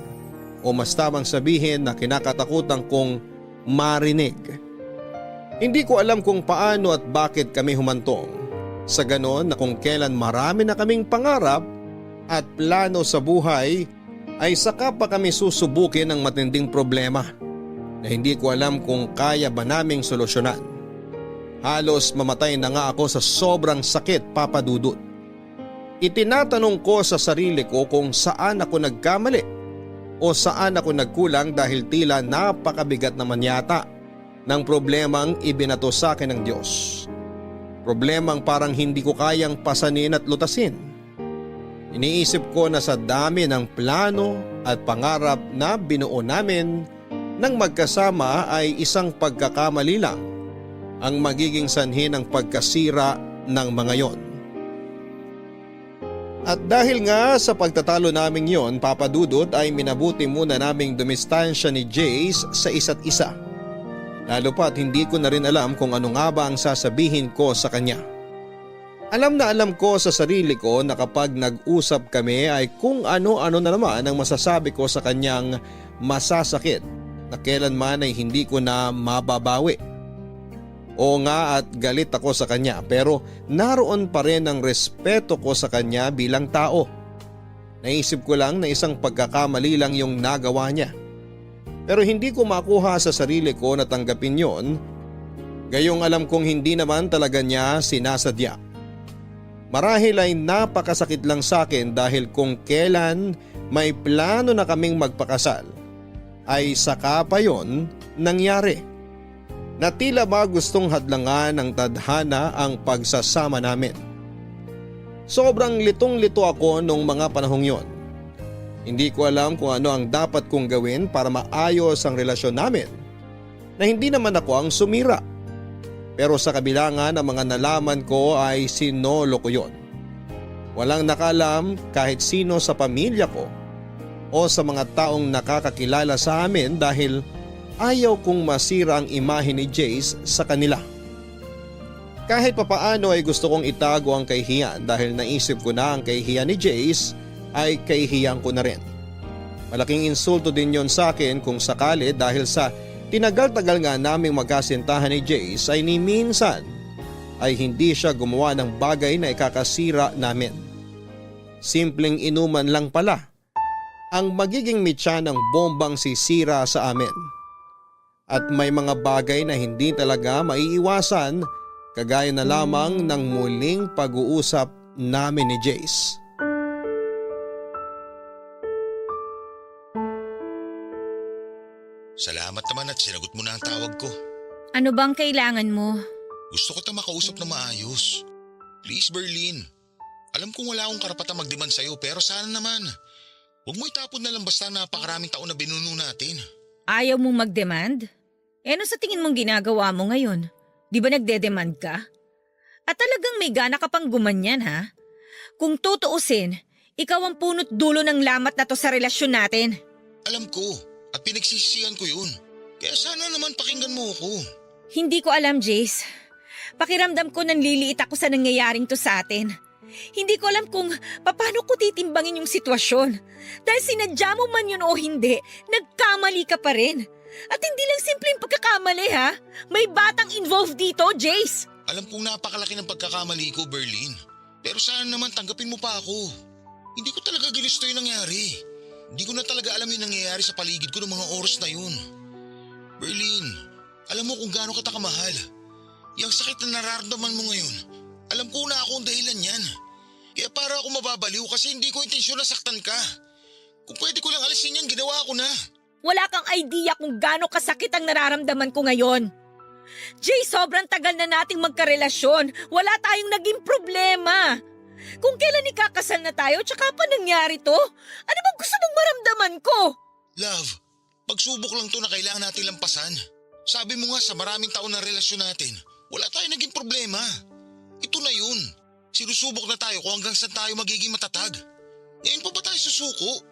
o mas tamang sabihin na kinakatakutan kong marinig. Hindi ko alam kung paano at bakit kami humantong. Sa ganon na kung kailan marami na kaming pangarap at plano sa buhay ay saka pa kami susubukin ng matinding problema na hindi ko alam kung kaya ba naming solusyonan. Halos mamatay na nga ako sa sobrang sakit, Papa Dudut. Itinatanong ko sa sarili ko kung saan ako nagkamali o saan ako nagkulang dahil tila napakabigat naman yata ng problemang ibinato sa akin ng Diyos. Problemang parang hindi ko kayang pasanin at lutasin. Iniisip ko na sa dami ng plano at pangarap na binuo namin nang magkasama ay isang pagkakamali lang ang magiging sanhi ng pagkasira ng mga yon. At dahil nga sa pagtatalo naming yon, Papa Dudut, ay minabuti muna naming dumistansya ni Jace sa isa't isa. Lalo pa't hindi ko na rin alam kung ano nga ba ang sasabihin ko sa kanya. Alam na alam ko sa sarili ko na kapag nag-usap kami ay kung ano-ano na naman ang masasabi ko sa kanyang masasakit na kailanman ay hindi ko na mababawi. Oo nga at galit ako sa kanya pero naroon pa rin ang respeto ko sa kanya bilang tao. Naisip ko lang na isang pagkakamali lang yung nagawa niya. Pero hindi ko makuha sa sarili ko na tanggapin yon. Gayong alam kong hindi naman talaga niya sinasadya. Marahil ay napakasakit lang sa akin dahil kung kailan may plano na kaming magpakasal ay saka pa yon nangyari. Na tila ba gustong hadlangan ng tadhana ang pagsasama namin. Sobrang litong-lito ako nung mga panahong yon. Hindi ko alam kung ano ang dapat kong gawin para maayos ang relasyon namin na hindi naman ako ang sumira. Pero sa kabila nga ng mga nalaman ko ay sinolo ko yon. Walang nakalam kahit sino sa pamilya ko o sa mga taong nakakakilala sa amin dahil ayaw kong masira ang imahe ni Jace sa kanila. Kahit papaano ay gusto kong itago ang kahihiyan dahil naisip ko na ang kahihiyan ni Jace ay kahihiyan ko na rin. Malaking insulto din yon sa akin kung sakali dahil sa tinagal-tagal nga naming magkasintahan ni Jace ay ni minsan ay hindi siya gumawa ng bagay na ikakasira namin. Simpleng inuman lang pala ang magiging mitya ng bombang sisira sa amin. At may mga bagay na hindi talaga maiiwasan kagaya na lamang ng muling pag-uusap namin ni Jace. Salamat naman at sinagot mo na ang tawag ko. Ano bang kailangan mo? Gusto ko tayong makausap na maayos. Please, Berlin. Alam kong wala akong karapatang magdemand sa'yo pero sana naman. Huwag mo itapon na lang basta napakaraming taon na binuno natin. Ayaw mong mag-demand? Eh ano sa tingin mong ginagawa mo ngayon? Di ba nagde-demand ka? At talagang may gana ka pang gumanyan ha? Kung tutuusin, ikaw ang punot dulo ng lamat na to sa relasyon natin. Alam ko at pinagsisisihan ko yun. Kaya sana naman pakinggan mo ako. Hindi ko alam, Jace. Pakiramdam ko nanliliit ako sa nangyayaring to sa atin. Hindi ko alam kung paano ko titimbangin yung sitwasyon. Dahil sinadya mo man yun o hindi, nagkamali ka pa rin. At hindi lang simpleng pagkakamali ha. May batang involved dito, Jace. Alam kong napakalaki ng pagkakamali ko, Berlin. Pero sana naman tanggapin mo pa ako. Hindi ko talaga ginusto yung nangyari. Hindi ko na talaga alam yung nangyayari sa paligid ko ng mga oras na yun. Berlin, alam mo kung gaano kita kamahal. Yung sakit na nararamdaman mo ngayon, alam ko na ako ang dahilan yan. Kaya para ako mababaliw kasi hindi ko intensyon na saktan ka. Kung pwede ko lang alisin yan, ginawa ko na. Wala kang idea kung gaano kasakit ang nararamdaman ko ngayon. Jay, sobrang tagal na nating magkarelasyon. Wala tayong naging problema. Kung kailan ikakasal na tayo, tsaka pa nangyari to? Ano bang gusto mong maramdaman ko? Love, pagsubok lang to na kailangan natin lampasan. Sabi mo nga sa maraming taon na relasyon natin, wala tayong naging problema. Ito na yun. Sinusubok na tayo kung hanggang saan tayo magiging matatag. Ngayon pa ba tayo susuko?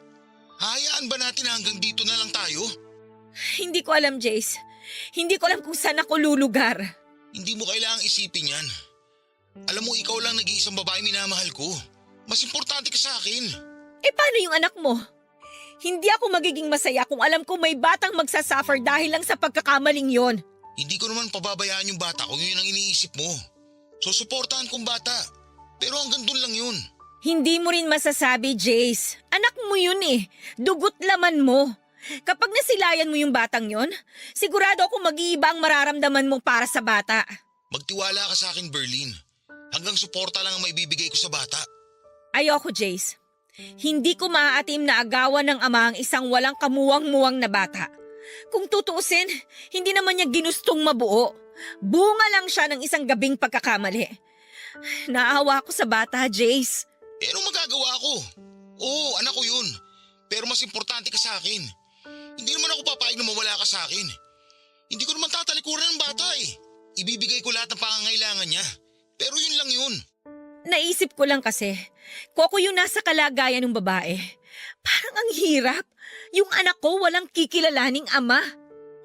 Hayaan ba natin na hanggang dito na lang tayo? Hindi ko alam, Jace. Hindi ko alam kung saan ako lulugar. Hindi mo kailangang isipin yan. Alam mo, ikaw lang nag-iisang babae minamahal ko. Mas importante ka sa akin. Eh paano yung anak mo? Hindi ako magiging masaya kung alam ko may batang magsasuffer dahil lang sa pagkakamaling yon. Hindi ko naman pababayaan yung bata kung yun ang iniisip mo. So suportahan kong bata. Pero hanggang dun lang yun. Hindi mo rin masasabi, Jace. Anak mo yun eh. Dugot laman mo. Kapag nasilayan mo yung batang yon, sigurado ako mag-iiba ang mararamdaman mo para sa bata. Magtiwala ka sa akin, Berlin. Hanggang suporta lang ang maibibigay ko sa bata. Ayoko, Jace. Hindi ko maaatim na agawan ng ama ang isang walang kamuwang-muwang na bata. Kung tutuusin, hindi naman niya ginustong mabuo. Bunga lang siya ng isang gabing pagkakamali. Naawa ako sa bata, Jace. Eh anong magagawa ko? Oo, anak ko yun. Pero mas importante ka sa akin. Hindi naman ako papayag na mawala ka sa akin. Hindi ko naman tatalikuran ng bata eh. Ibibigay ko lahat ng pangangailangan niya. Pero yun lang yun. Naisip ko lang kasi, kung ako yung nasa kalagayan ng babae, parang ang hirap. Yung anak ko walang kikilalaning ama.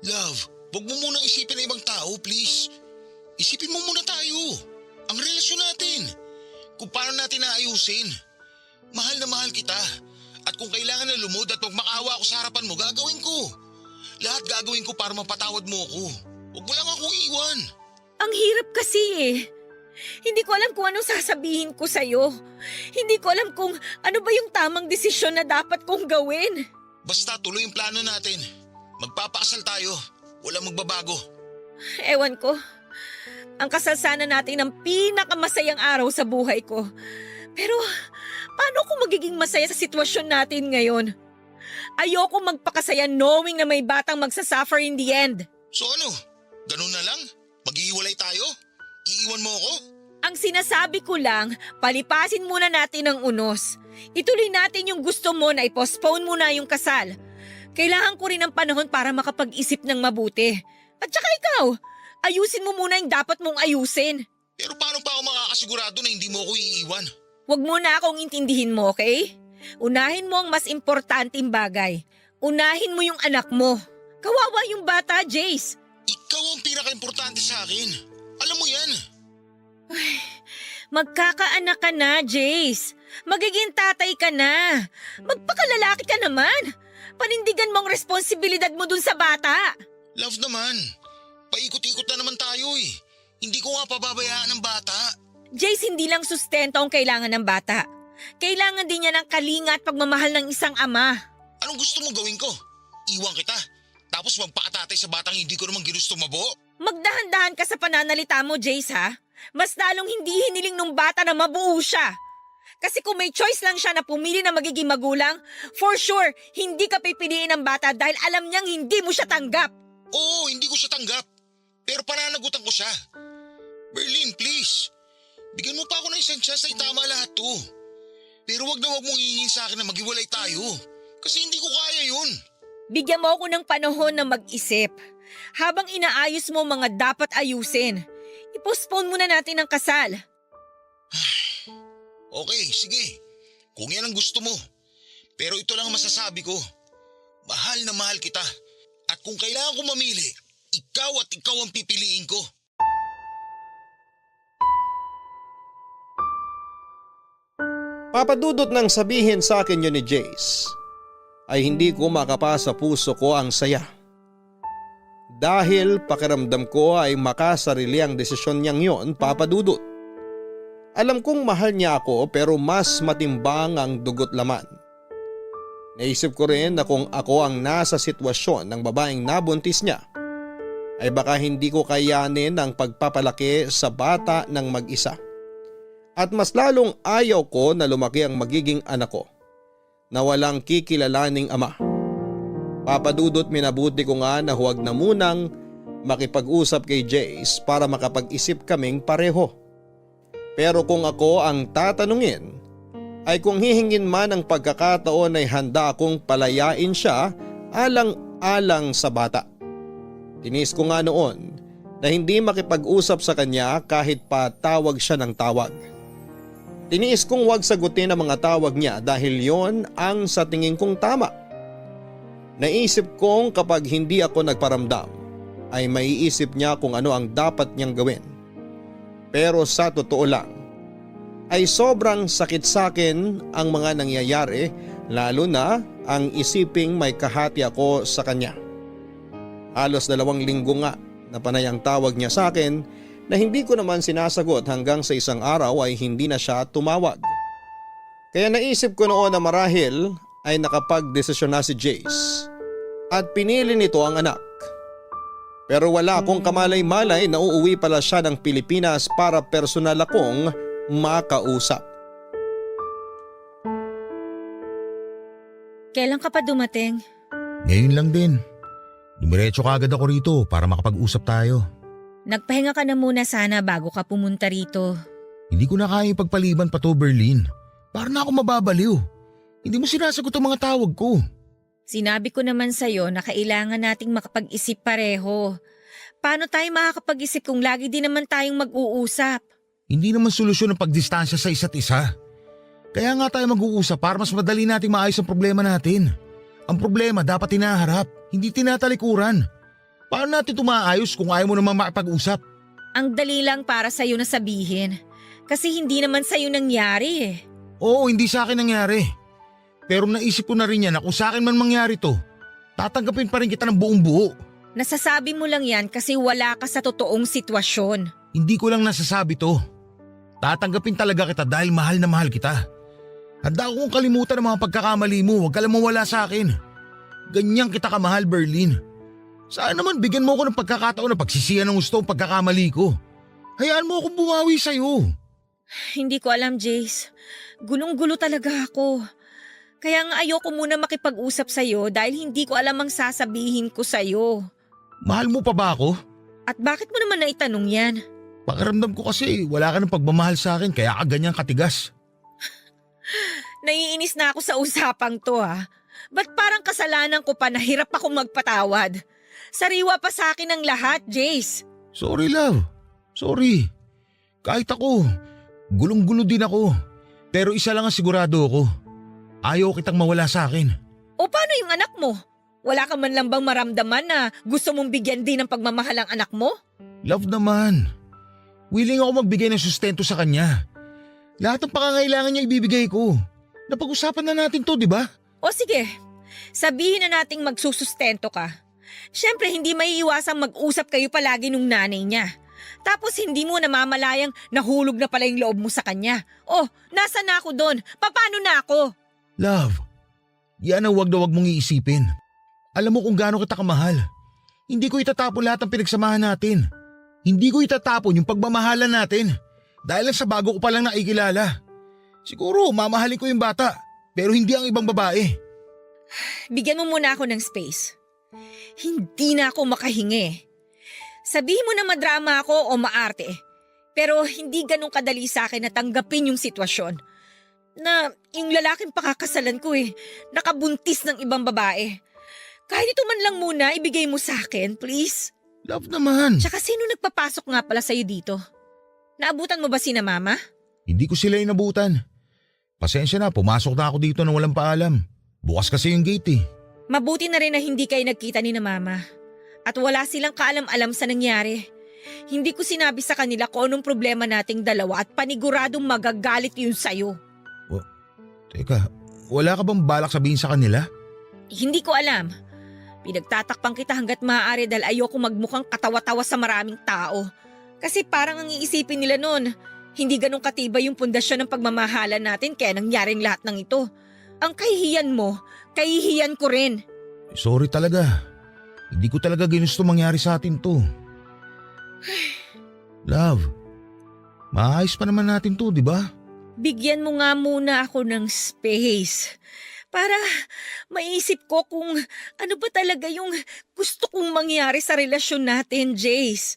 Love, wag mo munang isipin ng ibang tao, please. Isipin mo muna tayo. Ang relasyon natin. Kung paano natin naayusin. Mahal na mahal kita. At kung kailangan na lumod at magmakaawa ako sa harapan mo, gagawin ko. Lahat gagawin ko para mapatawad mo ako. Huwag mo lang akong iwan. Ang hirap kasi eh. Hindi ko alam kung anong sasabihin ko sa'yo. Hindi ko alam kung ano ba yung tamang desisyon na dapat kong gawin. Basta tuloy yung plano natin. Magpapakasal tayo. Walang magbabago. Ewan ko. Ang kasal sana natin ang pinakamasayang araw sa buhay ko. Pero paano ako magiging masaya sa sitwasyon natin ngayon? Ayoko magpakasaya knowing na may batang magsasuffer in the end. So ano? Ganun na lang? Maghihiwalay tayo? Iiwan mo ako? Ang sinasabi ko lang, palipasin muna natin ang unos. Ituloy natin yung gusto mo na i-postpone muna yung kasal. Kailangan ko rin ng panahon para makapag-isip ng mabuti. At saka ikaw, ayusin mo muna yung dapat mong ayusin. Pero paano pa ako makakasigurado na hindi mo ako iiwan? Huwag mo na akong intindihin mo, okay? Unahin mo ang mas importanteng bagay. Unahin mo yung anak mo. Kawawa yung bata, Jace. Ikaw ang pinaka-importante sa akin. Alam mo yan. Magkakaanak ka na, Jace. Magiging tatay ka na. Magpakalalaki ka naman. Panindigan mo ang responsibilidad mo dun sa bata. Love naman. Paikot-ikot na naman tayo eh. Hindi ko nga pababayaan ng bata. Jace, hindi lang sustento ang kailangan ng bata. Kailangan din niya ng kalinga at pagmamahal ng isang ama. Anong gusto mo gawin ko? Iwan kita. Tapos magpakatatay sa batang hindi ko naman ginusto mabuo? Magdahan-dahan ka sa pananalita mo, Jace, ha? Mas lalong hindi hiniling nung bata na mabuo siya. Kasi kung may choice lang siya na pumili na magiging magulang, for sure, hindi ka pipiliin ng bata dahil alam niyang hindi mo siya tanggap. Oo, hindi ko siya tanggap. Pero pananagutan ko siya. Berlin, please. Bigyan mo pa ako ng isang chance na itama lahat to. Pero wag na wag mong hihingin sa akin na maghiwalay tayo. Kasi hindi ko kaya yun. Bigyan mo ako ng panahon na mag-isip. Habang inaayos mo mga dapat ayusin, i-postpone muna natin ang kasal. Okay, sige. Kung yan ang gusto mo. Pero ito lang ang masasabi ko. Mahal na mahal kita. At kung kailangan ko mamili, ikaw at ikaw ang pipiliin ko. Papadudot nang sabihin sa akin yun ni Jace, ay hindi ko makapasa puso ko ang saya. Dahil pakiramdam ko ay makasarili ang desisyon niyang yon, Papadudot. Alam kong mahal niya ako pero mas matimbang ang dugot laman. Naisip ko rin na kung ako ang nasa sitwasyon ng babaeng nabuntis niya, ay baka hindi ko kayanin ang pagpapalaki sa bata ng mag-isa. At mas lalong ayaw ko na lumaki ang magiging anak ko na walang kikilalaning ama. Papadudot, minabuti ko nga na huwag na munang makipag-usap kay Jace para makapag-isip kaming pareho. Pero kung ako ang tatanungin, ay kung hihingin man ang pagkakataon ay handa akong palayain siya alang-alang sa bata. Tinis ko nga noon na hindi makipag-usap sa kanya kahit pa tawag siya ng tawag. Tiniis kong wag sagutin ang mga tawag niya dahil yon ang sa tingin kong tama. Naisip kong kapag hindi ako nagparamdam ay maiisip niya kung ano ang dapat niyang gawin. Pero sa totoo lang ay sobrang sakit sa akin ang mga nangyayari, lalo na ang isiping may kahati ako sa kanya. Halos 2 linggo nga na panay ang tawag niya sa akin na hindi ko naman sinasagot hanggang sa isang araw ay hindi na siya tumawag. Kaya naisip ko noon na marahil ay nakapag-desisyon na si Jace at pinili nito ang anak. Pero wala akong kamalay-malay na uuwi pala siya ng Pilipinas para personal akong makausap. Kailan ka pa dumating? Ngayon lang din. Dumiretso ka agad ako rito para makapag-usap tayo. Nagpahinga ka na muna sana bago ka pumunta rito. Hindi ko na kaya pagpaliban pa to, Berlin. Para na ako mababaliw. Hindi mo sinasagot ang mga tawag ko. Sinabi ko naman sa'yo na kailangan nating makapag-isip pareho. Paano tayo makakapag-isip kung lagi din naman tayong mag-uusap? Hindi naman solusyon ang pagdistansya sa isa't isa. Kaya nga tayo mag-uusap para mas madali nating maayos ang problema natin. Ang problema dapat tinaharap, hindi tinatalikuran. Paano natin tumaayos kung ayaw mo naman makipag-usap? Ang dali lang para sa'yo na sabihin. Kasi hindi naman sa'yo nangyari eh. Oo, hindi sa akin nangyari. Pero naisip ko na rin yan na kung sa akin man mangyari to, tatanggapin pa rin kita ng buong buo. Nasasabi mo lang yan kasi wala ka sa totoong sitwasyon. Hindi ko lang nasasabi to. Tatanggapin talaga kita dahil mahal na mahal kita. Handa akong kalimutan ang mga pagkakamali mo, huwag ka lang mawala sa akin. Ganyan kita kamahal, Berlin. Saan naman bigyan mo ako ng pagkakataon na pagsisiyan ng gusto ang pagkakamali ko. Hayaan mo akong bumawi sa'yo. Hindi ko alam, Jace. Gulong-gulo talaga ako. Kaya nga ayoko muna makipag-usap sa'yo dahil hindi ko alam ang sasabihin ko sa'yo. Mahal mo pa ba ako? At bakit mo naman naitanong yan? Pakiramdam ko kasi wala ka ng pagmamahal sa akin kaya ka ganyan katigas. Naiinis na ako sa usapang to ha. Ba't parang kasalanan ko pa na hirap akong magpatawad? Sariwa pa sa akin ang lahat, Jace. Sorry, love. Sorry. Kahit ako, gulong-gulo din ako. Pero isa lang ang sigurado ako. Ayaw kitang mawala sa akin. O paano yung anak mo? Wala ka man lang bang maramdaman na gusto mong bigyan din ng pagmamahal ang anak mo? Love naman. Willing ako magbigay ng sustento sa kanya. Lahat ng pangangailangan niya ibibigay ko. Napag-usapan na natin to, di ba? O sige, sabihin na nating magsusustento ka. Siyempre hindi maiiwasang mag-usap kayo palagi nung nanay niya. Tapos hindi mo namamalayang nahulog na pala yung loob mo sa kanya. Oh, nasa na ako doon? Paano na ako? Love, yan ang wag na wag mong iisipin. Alam mo kung gaano kita kamahal. Hindi ko itatapon lahat ng pinagsamahan natin. Hindi ko itatapon yung pagmamahalan natin. Dahil lang sa bago ko palang nakikilala. Siguro mamahalin ko yung bata, pero hindi ang ibang babae. Bigyan mo muna ako ng space. Hindi na ako makahingi. Sabihin mo na madrama ako o maarte. Pero hindi ganun kadali sa akin na tanggapin yung sitwasyon. Na yung lalaking pakakasalan ko nakabuntis ng ibang babae. Kahit ito man lang muna, ibigay mo sa akin, please. Love naman. Tsaka sino nagpapasok nga pala sa'yo dito? Naabutan mo ba sina mama? Hindi ko sila inabutan. Pasensya na, pumasok na ako dito nang walang paalam. Bukas kasi yung gate eh. Mabuti na rin na hindi kayo nagkita ni na mama. At wala silang kaalam-alam sa nangyari. Hindi ko sinabi sa kanila kung anong problema nating dalawa at paniguradong magagalit yun sa'yo. Teka, wala ka bang balak sabihin sa kanila? Hindi ko alam. Pinagtatakpan kita hanggat maaari dahil ayoko magmukhang katawa-tawa sa maraming tao. Kasi parang ang iisipin nila nun, hindi ganun katibay yung pundasyon ng pagmamahalan natin kaya nangyaring lahat ng ito. Ang kahihiyan mo, kahihiyan ko rin. Sorry talaga. Hindi ko talaga ginusto mangyari sa atin to. Love, maayos pa naman natin to, di ba? Bigyan mo nga muna ako ng space para maisip ko kung ano ba talaga yung gusto kong mangyari sa relasyon natin, Jace.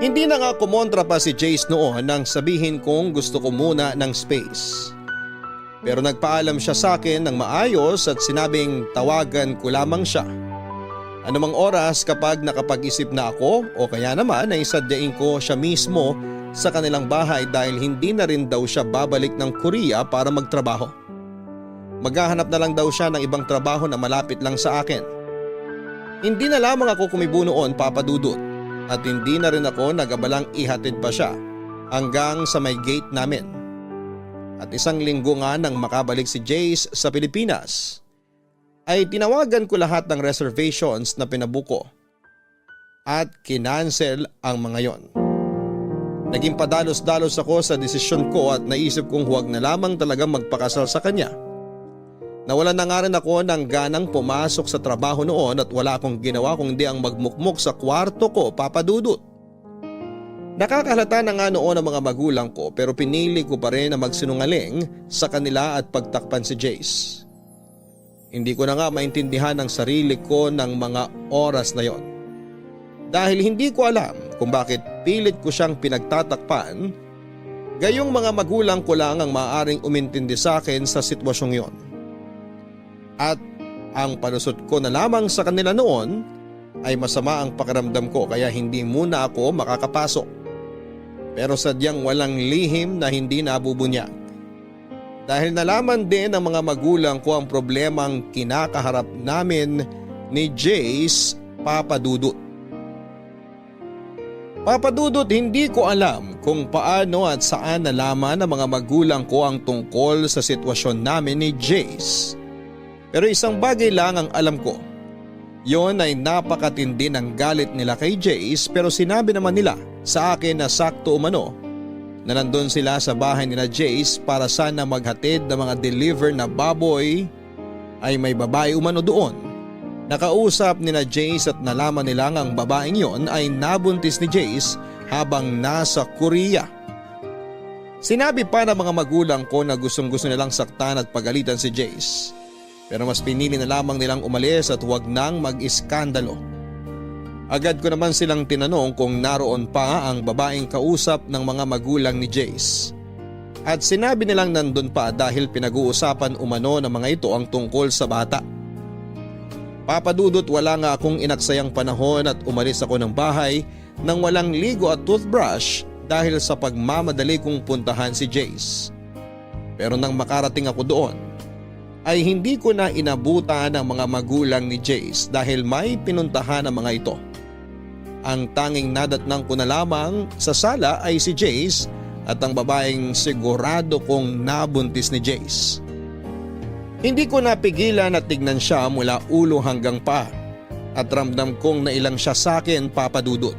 Hindi na nga kumontra pa si Jace noon nang sabihin kong gusto ko muna ng space. Pero nagpaalam siya sa akin ng maayos at sinabing tawagan ko lamang siya. Anumang oras kapag nakapag-isip na ako o kaya naman ay sadyain ko siya mismo sa kanilang bahay dahil hindi na rin daw siya babalik ng Korea para magtrabaho. Maghahanap na lang daw siya ng ibang trabaho na malapit lang sa akin. Hindi na lamang ako kumibo noon, Papa Dudut, at hindi na rin ako nag-abalang ihatid pa siya hanggang sa may gate namin. At isang linggo nga nang makabalik si Jace sa Pilipinas, ay tinawagan ko lahat ng reservations na pinabuko at kinansel ang mga yon. Naging padalos-dalos ako sa desisyon ko at naisip kong huwag na lamang talaga magpakasal sa kanya. Nawalan na nga rin ako ng ganang pumasok sa trabaho noon at wala akong ginawa kundi ang magmukmok sa kwarto ko, Papa Dudut. Nakakalata na nga noon ang mga magulang ko pero pinili ko pa rin na magsinungaling sa kanila at pagtakpan si Jace. Hindi ko na nga maintindihan ang sarili ko ng mga oras na yon. Dahil hindi ko alam kung bakit pilit ko siyang pinagtatakpan, gayong mga magulang ko lang ang maaaring umintindi sa akin sa sitwasyong yon. At ang panusot ko na lamang sa kanila noon ay masama ang pakiramdam ko kaya hindi muna ako makakapasok. Pero sadyang walang lihim na hindi nabubunyag. Dahil nalaman din ng mga magulang ko ang problemang kinakaharap namin ni Jace, Papa Dudut. Papa Dudut, hindi ko alam kung paano at saan nalaman ng mga magulang ko ang tungkol sa sitwasyon namin ni Jace. Pero isang bagay lang ang alam ko. Yon ay napakatindi ng galit nila kay Jace pero sinabi naman nila sa akin na sakto umano na nandun sila sa bahay nila Jace para sana maghatid ng mga deliver na baboy ay may babae umano doon. Nakausap nila Jace at nalaman nila ang babaeng yon ay nabuntis ni Jace habang nasa Korea. Sinabi pa ng mga magulang ko na gustong-gusto nilang saktan at pagalitan si Jace. Pero mas pinili na lamang nilang umalis at huwag nang mag-iskandalo. Agad ko naman silang tinanong kung naroon pa ang babaeng kausap ng mga magulang ni Jace. At sinabi nilang nandun pa dahil pinag-uusapan umano ng mga ito ang tungkol sa bata. Papa Dudut, wala nga akong inaksayang panahon at umalis ako ng bahay nang walang ligo at toothbrush dahil sa pagmamadali kong puntahan si Jace. Pero nang makarating ako doon, ay hindi ko na inabutan ang mga magulang ni Jace dahil may pinuntahan ang mga ito. Ang tanging nadatnang ko na lamang sa sala ay si Jace at ang babaeng sigurado kong nabuntis ni Jace. Hindi ko napigilan at tignan siya mula ulo hanggang paa at ramdam kong nailang siya sa akin, Papa Dudut.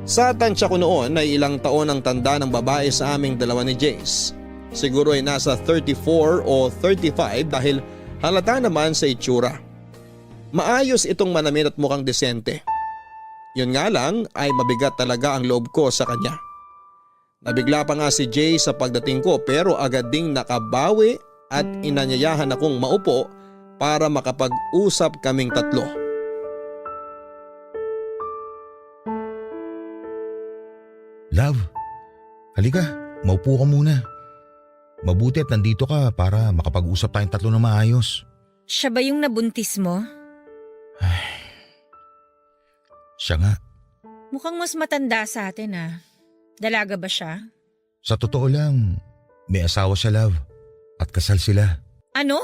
Sa tansya ko noon ay ilang taon ang tanda ng babae sa aming dalawa ni Jace. Siguro ay nasa 34 o 35 dahil halata naman sa itsura. Maayos itong manamin at mukhang desente. Yun nga lang ay mabigat talaga ang loob ko sa kanya. Nabigla pa nga si Jay sa pagdating ko pero agad ding nakabawi at inanyayahan akong maupo para makapag-usap kaming tatlo. Love, halika, maupo ka muna. Mabuti at nandito ka para makapag-usap tayong tatlo na maayos. Siya ba yung nabuntis mo? Siya nga. Mukhang mas matanda sa atin ah. Dalaga ba siya? Sa totoo lang, may asawa siya, Love. At kasal sila. Ano?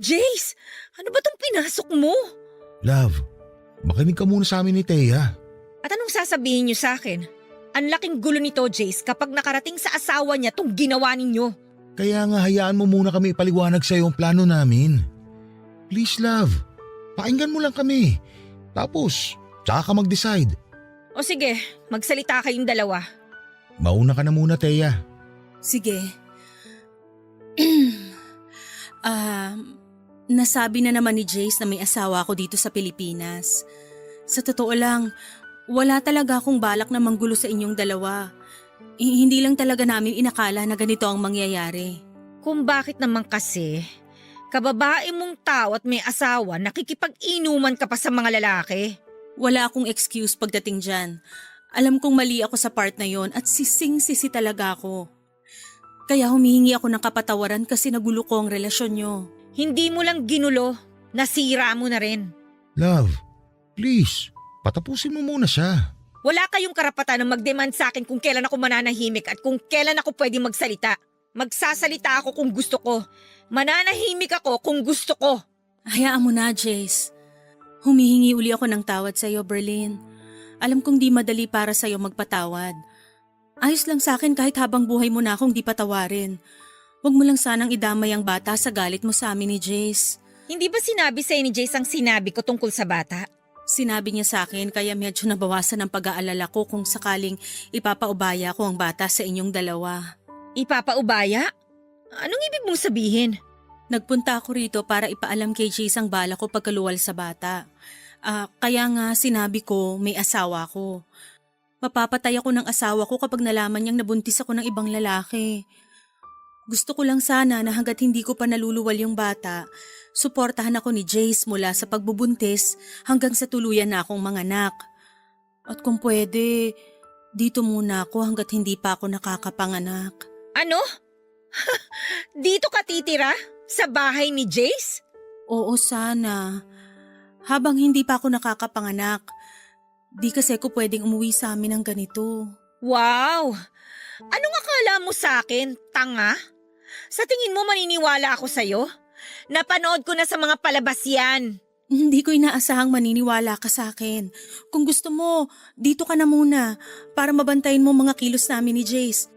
Jace, ano ba tong pinasok mo? Love, makinig ka muna sa amin ni Thea. At anong sasabihin niyo sa akin? Ang laking gulo nito, Jace, kapag nakarating sa asawa niya tong ginawa ninyo. Kaya nga hayaan mo muna kami ipaliwanag sa'yo ang plano namin. Please love, pakinggan mo lang kami. Tapos, tsaka ka mag-decide. O sige, magsalita kayong dalawa. Mauna ka na muna, Teya. Sige. Nasabi na naman ni Jace na may asawa ako dito sa Pilipinas. Sa totoo lang, wala talaga akong balak na manggulo sa inyong dalawa. Hindi lang talaga namin inakala na ganito ang mangyayari. Kung bakit naman kasi, kababae mong tao at may asawa, nakikipag-inuman ka pa sa mga lalaki. Wala akong excuse pagdating dyan. Alam kong mali ako sa part na yon at sising-sisi talaga ako. Kaya humihingi ako ng kapatawaran kasi nagulo ko ang relasyon nyo. Hindi mo lang ginulo, nasira mo na rin. Love, please, patapusin mo muna siya. Wala kayong karapatan na mag-demand sa akin kung kailan ako mananahimik at kung kailan ako pwede magsalita. Magsasalita ako kung gusto ko. Mananahimik ako kung gusto ko. Hayaan mo na, Jace. Humihingi uli ako ng tawad sa iyo, Berlin. Alam kong di madali para sa iyo magpatawad. Ayos lang sa akin kahit habang buhay mo na akong di patawarin. Huwag mo lang sanang idamay ang bata sa galit mo sa amin ni Jace. Hindi ba sinabi sa'yo ni Jace ang sinabi ko tungkol sa bata? Sinabi niya sa akin kaya medyo nabawasan ang pag-aalala ko kung sakaling ipapaubaya ko ang bata sa inyong dalawa. Ipapaubaya? Anong ibig mong sabihin? Nagpunta ako rito para ipaalam kay Jace ang bala ko pagkaluwal sa bata. Kaya nga sinabi ko may asawa ko. Mapapatay ako ng asawa ko kapag nalaman niyang nabuntis ako ng ibang lalaki. Gusto ko lang sana na hanggat hindi ko pa naluluwal yung bata, suportahan ako ni Jace mula sa pagbubuntis hanggang sa tuluyan na akong manganak. At kung pwede, dito muna ako hanggat hindi pa ako nakakapanganak. Ano? Dito ka titira? Sa bahay ni Jace? Oo sana. Habang hindi pa ako nakakapanganak, di kasi ako pwedeng umuwi sa amin ng ganito. Wow! Anong akala mo sa akin? Tanga? Sa tingin mo maniniwala ako sa'yo? Napanood ko na sa mga palabas yan. Hindi ko inaasahang maniniwala ka sa akin. Kung gusto mo, dito ka na muna para mabantayin mo mga kilos namin ni Jace.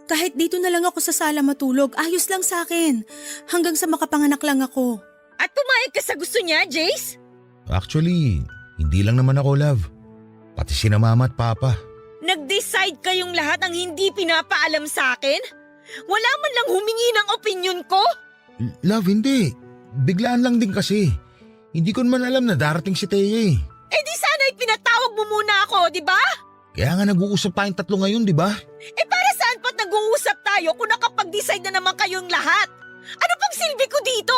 Kahit dito na lang ako sa sala matulog, ayos lang sa akin. Hanggang sa makapanganak lang ako. At pumayag ka sa gusto niya, Jace? Actually, hindi lang naman ako, love. Pati sina mama at papa. Nag-decide kayong lahat ang hindi pinapaalam sa akin? Wala man lang humingi ng opinyon ko? Love, hindi. Biglaan lang din kasi. Hindi ko naman alam na darating si Teya eh. Eh di sana'y pinatawag mo muna ako, di ba? Kaya nga nag-uusap tayong tatlo ngayon, di ba? Eh para saan pa't nag-uusap tayo kung nakapag-decide na naman kayong lahat? Ano pang silbi ko dito?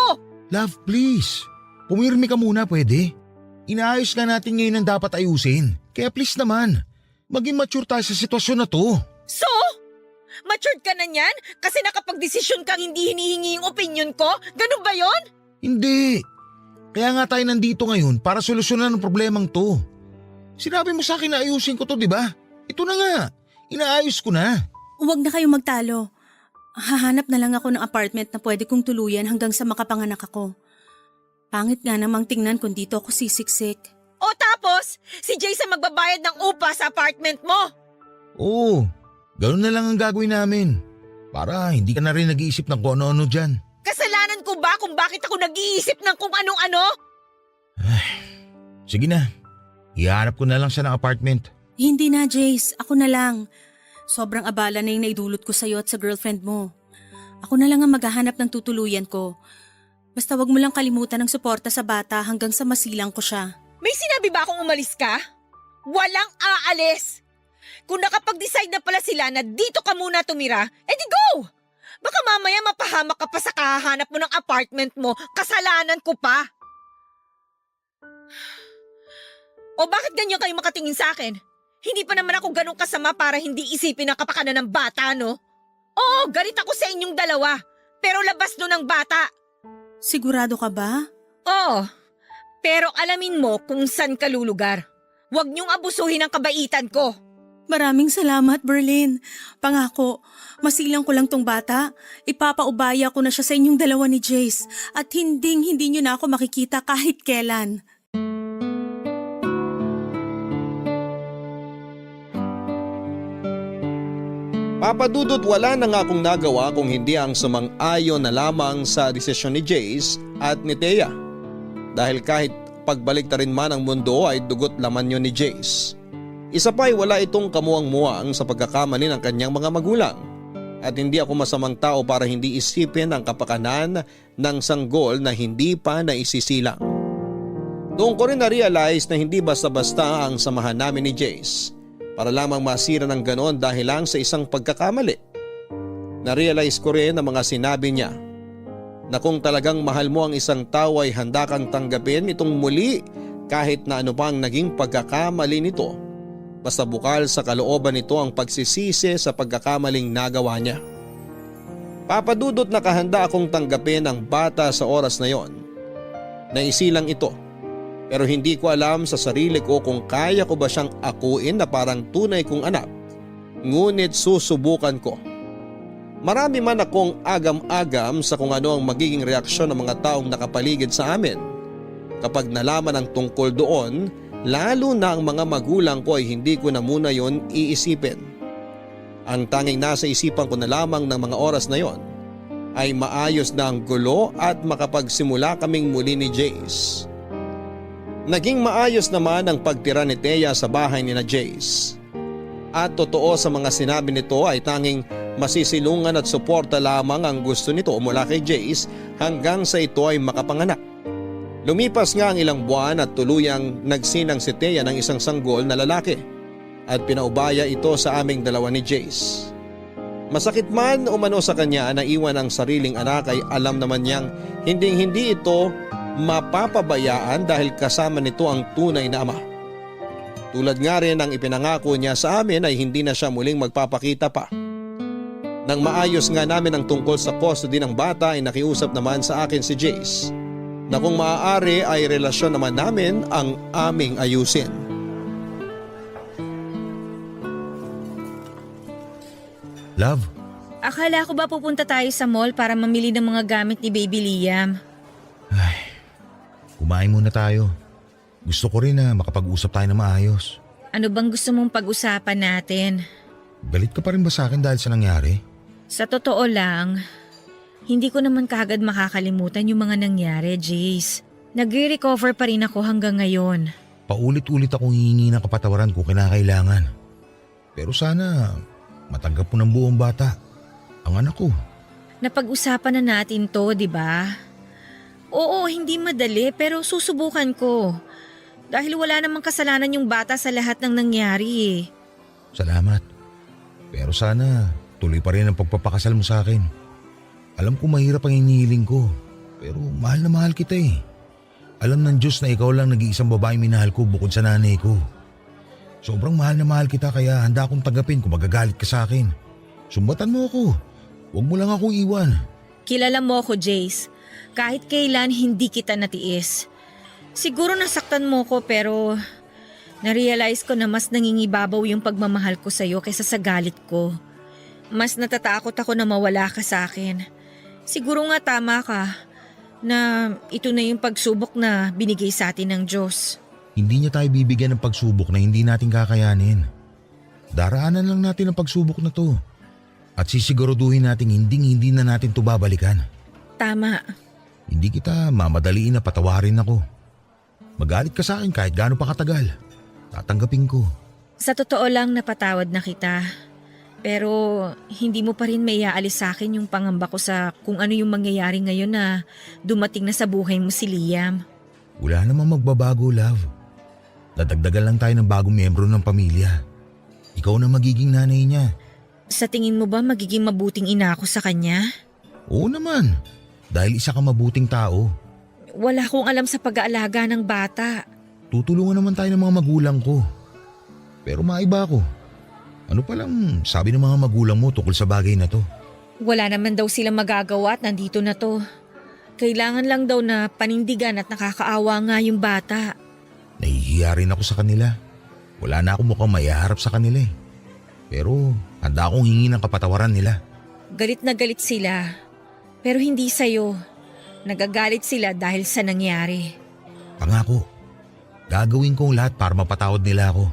Love, please. Pumirmi ka muna, pwede? Inaayos nga natin ngayon ang dapat ayusin. Kaya please naman, maging mature tayo sa sitwasyon na to. So? Matured ka na niyan? Kasi nakapag-desisyon kang hindi hinihingi yung opinion ko? Ganun ba yon? Hindi. Kaya nga tayo nandito ngayon para solusyonan ang problemang to. Sinabi mo sa akin na ayusin ko to, di ba? Ito na nga. Inaayos ko na. Huwag na kayong magtalo. Hahanap na lang ako ng apartment na pwede kong tuluyan hanggang sa makapanganak ako. Pangit nga namang tingnan kung dito ako sisiksik. O tapos, si Jason magbabayad ng upa sa apartment mo? Oo, ganun na lang ang gagawin namin. Para hindi ka na rin nag-iisip ng kung ano-ano dyan. Kasalanan ko ba kung bakit ako nag-iisip ng kung anong-ano? Sige na, ihanap ko na lang siya ng apartment. Hindi na, Jace. Ako na lang. Sobrang abala na yung naidulot ko sa'yo at sa girlfriend mo. Ako na lang ang maghahanap ng tutuluyan ko. Basta wag mo lang kalimutan ng suporta sa bata hanggang sa masilang ko siya. May sinabi ba akong umalis ka? Walang aalis! Kung nakapag-decide na pala sila na dito ka muna tumira, edi go! Baka mamaya mapahamak ka pa sa kahahanap mo ng apartment mo, kasalanan ko pa. O bakit ganyan kayo makatingin sa akin? Hindi pa naman ako ganun kasama para hindi isipin ang kapakanan ng bata, no? Oo, galit ako sa inyong dalawa, pero labas nun ang bata. Sigurado ka ba? Oo, pero alamin mo kung saan ka lulugar. Huwag niyong abusuhin ang kabaitan ko. Maraming salamat, Berlin. Pangako, masilang ko lang tong bata. Ipapaubaya ko na siya sa inyong dalawa ni Jace at hindi niyo na ako makikita kahit kailan. Papadudot, wala na nga akong nagawa kung hindi ang sumang-ayon na lamang sa desisyon ni Jace at ni Thea. Dahil kahit pagbalik ta rin man ang mundo ay dugot laman yun ni Jace. Isa pa'y wala itong kamuang-muang sa pagkakamali ng kanyang mga magulang. At hindi ako masamang tao para hindi isipin ang kapakanan ng sanggol na hindi pa naisisilang. Doon ko rin na-realize na hindi basta-basta ang samahan namin ni Jace para lamang masira ng ganon dahil lang sa isang pagkakamali. Na-realize ko rin ang mga sinabi niya na kung talagang mahal mo ang isang tao ay handa kang tanggapin itong muli kahit na ano pang naging pagkakamali nito. Basta bukal sa kalooban nito ang pagsisisi sa pagkakamaling nagawa niya. Papadudot na kahanda akong tanggapin ang bata sa oras na yon. Naisilang ito. Pero hindi ko alam sa sarili ko kung kaya ko ba siyang akuin na parang tunay kong anak. Ngunit susubukan ko. Marami man akong agam-agam sa kung ano ang magiging reaksyon ng mga taong nakapaligid sa amin. Kapag nalaman ang tungkol doon, lalo na ang mga magulang ko ay hindi ko na muna yon iisipin. Ang tanging nasa isipan ko na lamang ng mga oras na yon ay maayos na ang gulo at makapagsimula kaming muli ni Jace. Naging maayos naman ang pagtira ni Thea sa bahay ni na Jace. At totoo sa mga sinabi nito ay tanging masisilungan at suporta lamang ang gusto nito mula kay Jace hanggang sa ito ay makapanganak. Lumipas nga ang ilang buwan at tuluyang nagsinang si Thea ng isang sanggol na lalaki at pinaubaya ito sa aming dalawa ni Jace. Masakit man umano sa kanya na iwan ang sariling anak ay alam naman niyang hindi ito mapapabayaan dahil kasama nito ang tunay na ama. Tulad nga rin ang ipinangako niya sa amin ay hindi na siya muling magpapakita pa. Nang maayos nga namin ang tungkol sa custody ng bata ay nakiusap naman sa akin si Jace na kung maaari ay relasyon naman namin ang aming ayusin. Love, Akala ko ba pupunta tayo sa mall para mamili ng mga gamit ni Baby Liam? kumain muna tayo. Gusto ko rin na makapag-usap tayo na maayos. Ano bang gusto mong pag-usapan natin? Galit ka pa rin ba sa akin dahil sa nangyari? Sa totoo lang, hindi ko naman kaagad makakalimutan yung mga nangyari, Jace. Nagre-recover pa rin ako hanggang ngayon. Paulit-ulit akong hihingi ng kapatawaran kung kinakailangan. Pero sana matanggap mo ng buong bata. Ang anak ko. Napag-usapan na natin to, di ba? Oo, hindi madali pero susubukan ko. Dahil wala namang kasalanan yung bata sa lahat ng nangyari eh. Salamat. Pero sana tuloy pa rin ang pagpapakasal mo sa akin. Alam ko mahirap ang hinihiling ko. Pero mahal na mahal kita eh. Alam ng Diyos na ikaw lang nag-iisang babaeng minahal ko bukod sa nanay ko. Sobrang mahal na mahal kita kaya handa akong tanggapin kung magagalit ka sa akin. Sumbatan mo ako. Huwag mo lang akong iwan. Kilala mo ako, Jace. Kahit kailan hindi kita natiis. Siguro nasaktan mo ko pero na-realize ko na mas nangingibabaw yung pagmamahal ko sa'yo kaysa sa galit ko. Mas natatakot ako na mawala ka sa akin. Siguro nga tama ka na ito na yung pagsubok na binigay sa atin ng Diyos. Hindi niya tayo bibigyan ng pagsubok na hindi natin kakayanin. Daraanan lang natin ang pagsubok na to. At sisiguraduhin natin hindi na natin to babalikan. Tama. Hindi kita mamadaliin na patawarin ako. Magalit ka sa akin kahit gaano pa katagal. Tatanggapin ko. Sa totoo lang napatawad na kita. Pero hindi mo pa rin may aalis sa akin yung pangamba ko sa kung ano yung mangyayari ngayon na dumating na sa buhay mo si Liam. Wala namang magbabago, love. Dadagdagan lang tayo ng bagong miyembro ng pamilya. Ikaw na magiging nanay niya. Sa tingin mo ba magiging mabuting ina ako sa kanya? Oo naman. Dahil isa ka mabuting tao. Wala akong alam sa pag-aalaga ng bata. Tutulungan naman tayo ng mga magulang ko. Pero maiba ako. Ano palang sabi ng mga magulang mo tungkol sa bagay na to? Wala naman daw silang magagawa at nandito na to. Kailangan lang daw na panindigan at nakakaawa nga yung bata. Nahihiya rin ako sa kanila. Wala na akong mukhang maiharap sa kanila eh. Pero handa akong hingi ng kapatawaran nila. Galit na galit sila. Pero hindi sa'yo. Nagagalit sila dahil sa nangyari. Pangako, gagawin kong lahat para mapatawad nila ako.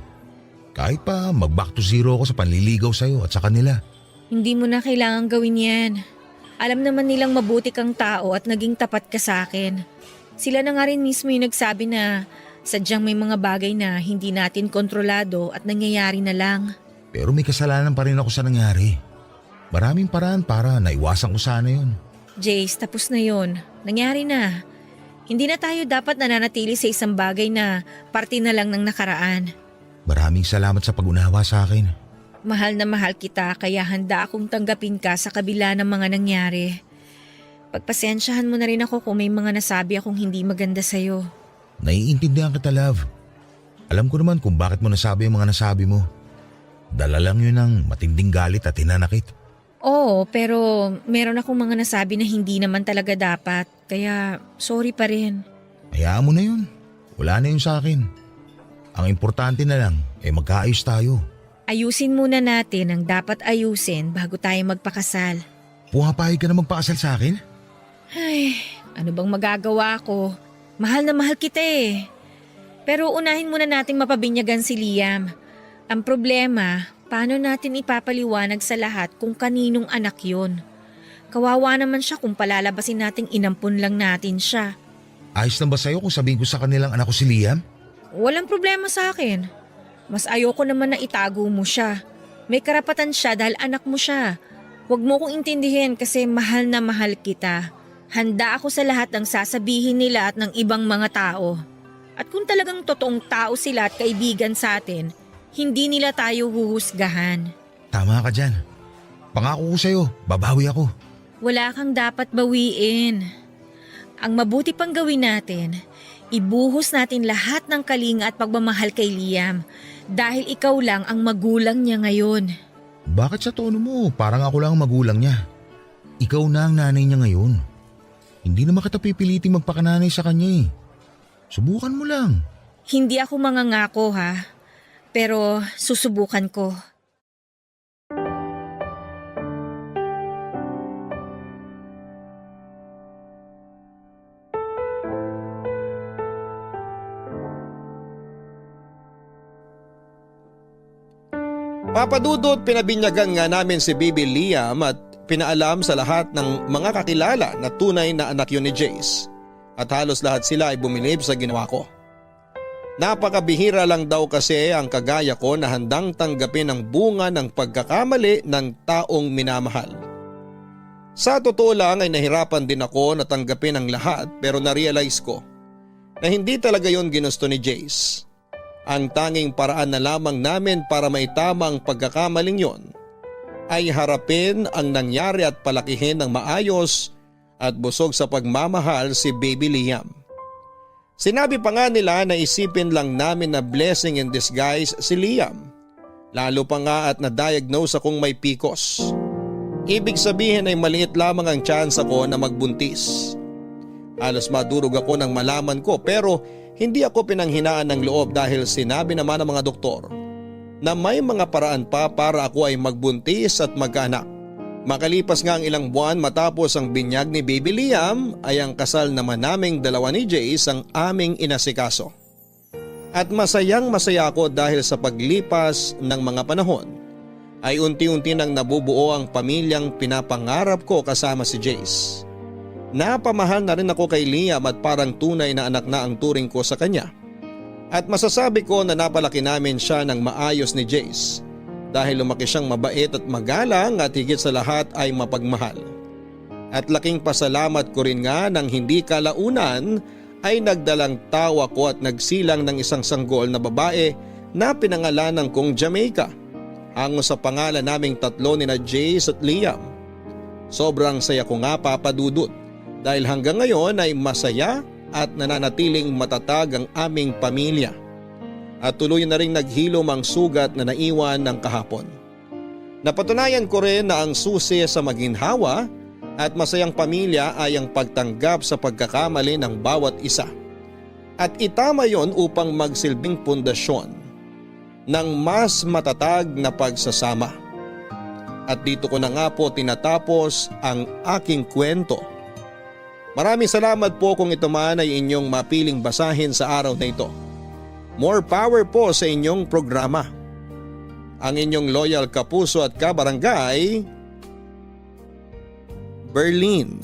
Kahit pa mag-back to zero ako sa panliligaw sa'yo at sa kanila. Hindi mo na kailangan gawin yan. Alam naman nilang mabuti kang tao at naging tapat ka sa akin. Sila na nga rin mismo yung nagsabi na sadyang may mga bagay na hindi natin kontrolado at nangyayari na lang. Pero may kasalanan pa rin ako sa nangyari. Maraming paraan para naiwasan ko sana yun. Jace, tapos na yon. Nangyari na. Hindi na tayo dapat nananatili sa isang bagay na parte na lang ng nakaraan. Maraming salamat sa pag-unawa sa akin. Mahal na mahal kita kaya handa akong tanggapin ka sa kabila ng mga nangyari. Pagpasensyahan mo na rin ako kung may mga nasabi akong hindi maganda sa'yo. Naiintindihan kita, love. Alam ko naman kung bakit mo nasabi ang mga nasabi mo. Dala lang yun ng matinding galit at hinanakit. Oo, pero meron akong mga nasabi na hindi naman talaga dapat. Kaya sorry pa rin. Hayaan mo na yun. Wala na yun sa akin. Ang importante na lang ay magkaayos tayo. Ayusin muna natin ang dapat ayusin bago tayo magpakasal. Pumapayag ka na magpakasal sa akin? Ay, ano bang magagawa ko? Mahal na mahal kita eh. Pero unahin muna nating mapabinyagan si Liam. Ang problema, paano natin ipapaliwanag sa lahat kung kaninong anak yon? Kawawa naman siya kung palalabasin nating inampun lang natin siya. Ayos lang ba sa'yo kung sabihin ko sa kanilang anak ko si Liam? Walang problema sa akin. Mas ayoko naman na itago mo siya. May karapatan siya dahil anak mo siya. Huwag mo kong intindihin kasi mahal na mahal kita. Handa ako sa lahat ng sasabihin nila at ng ibang mga tao. At kung talagang totoong tao sila at kaibigan sa atin, hindi nila tayo huhusgahan. Tama ka dyan. Pangako ko sa'yo, babawi ako. Wala kang dapat bawiin. Ang mabuti pang gawin natin, ibuhos natin lahat ng kalinga at pagmamahal kay Liam dahil ikaw lang ang magulang niya ngayon. Bakit sa tono mo? Parang ako lang ang magulang niya. Ikaw na ang nanay niya ngayon. Hindi naman kita pipiliting magpakananay sa kanya eh. Subukan mo lang. Hindi ako mangangako ha, pero susubukan ko. Papadudot, pinabinyagan nga namin si Baby Liam at pinaalam sa lahat ng mga kakilala na tunay na anak yun ni Jace. At halos lahat sila ay bumilib sa ginawa ko. Napakabihira lang daw kasi ang kagaya ko na handang tanggapin ang bunga ng pagkakamali ng taong minamahal. Sa totoo lang ay nahirapan din ako na tanggapin ang lahat pero na-realize ko na hindi talaga yon ginusto ni Jace. Ang tanging paraan na lamang namin para maitama ang pagkakamaling yon ay harapin ang nangyari at palakihin ng maayos at busog sa pagmamahal si Baby Liam. Sinabi pa nga nila na isipin lang namin na blessing in disguise si Liam. Lalo pa nga at na-diagnose akong may PCOS. Ibig sabihin ay maliit lamang ang chance ako na magbuntis. Halos madurog ako nang malaman ko pero hindi ako pinanghinaan ng loob dahil sinabi naman ng mga doktor na may mga paraan pa para ako ay magbuntis at magkaanak. Makalipas nga ang ilang buwan matapos ang binyag ni Baby Liam ay ang kasal naman naming dalawa ni Jace ang aming inasikaso. At masayang masaya ako dahil sa paglipas ng mga panahon ay unti-unti nang nabubuo ang pamilyang pinapangarap ko kasama si Jace. Napamahal na rin ako kay Liam at parang tunay na anak na ang turing ko sa kanya. At masasabi ko na napalaki namin siya ng maayos ni Jace dahil lumaki siyang mabait at magalang at higit sa lahat ay mapagmahal. At laking pasalamat ko rin nga nang hindi kalaunan ay nagdalang tawa ko at nagsilang ng isang sanggol na babae na pinangalanan kong Jamaica. Hango sa pangalan naming tatlo ni na Jace at Liam. Sobrang saya ko nga papadudot. Dahil hanggang ngayon ay masaya at nananatiling matatag ang aming pamilya. At tuloy na rin naghilom ang sugat na naiwan ng kahapon. Napatunayan ko rin na ang susi sa maginhawa at masayang pamilya ay ang pagtanggap sa pagkakamali ng bawat isa. At itama yon upang magsilbing pundasyon ng mas matatag na pagsasama. At dito ko na nga po tinatapos ang aking kwento. Maraming salamat po kung ito man ay inyong mapiling basahin sa araw na ito. More power po sa inyong programa. Ang inyong loyal kapuso at kabarangay, Berlin.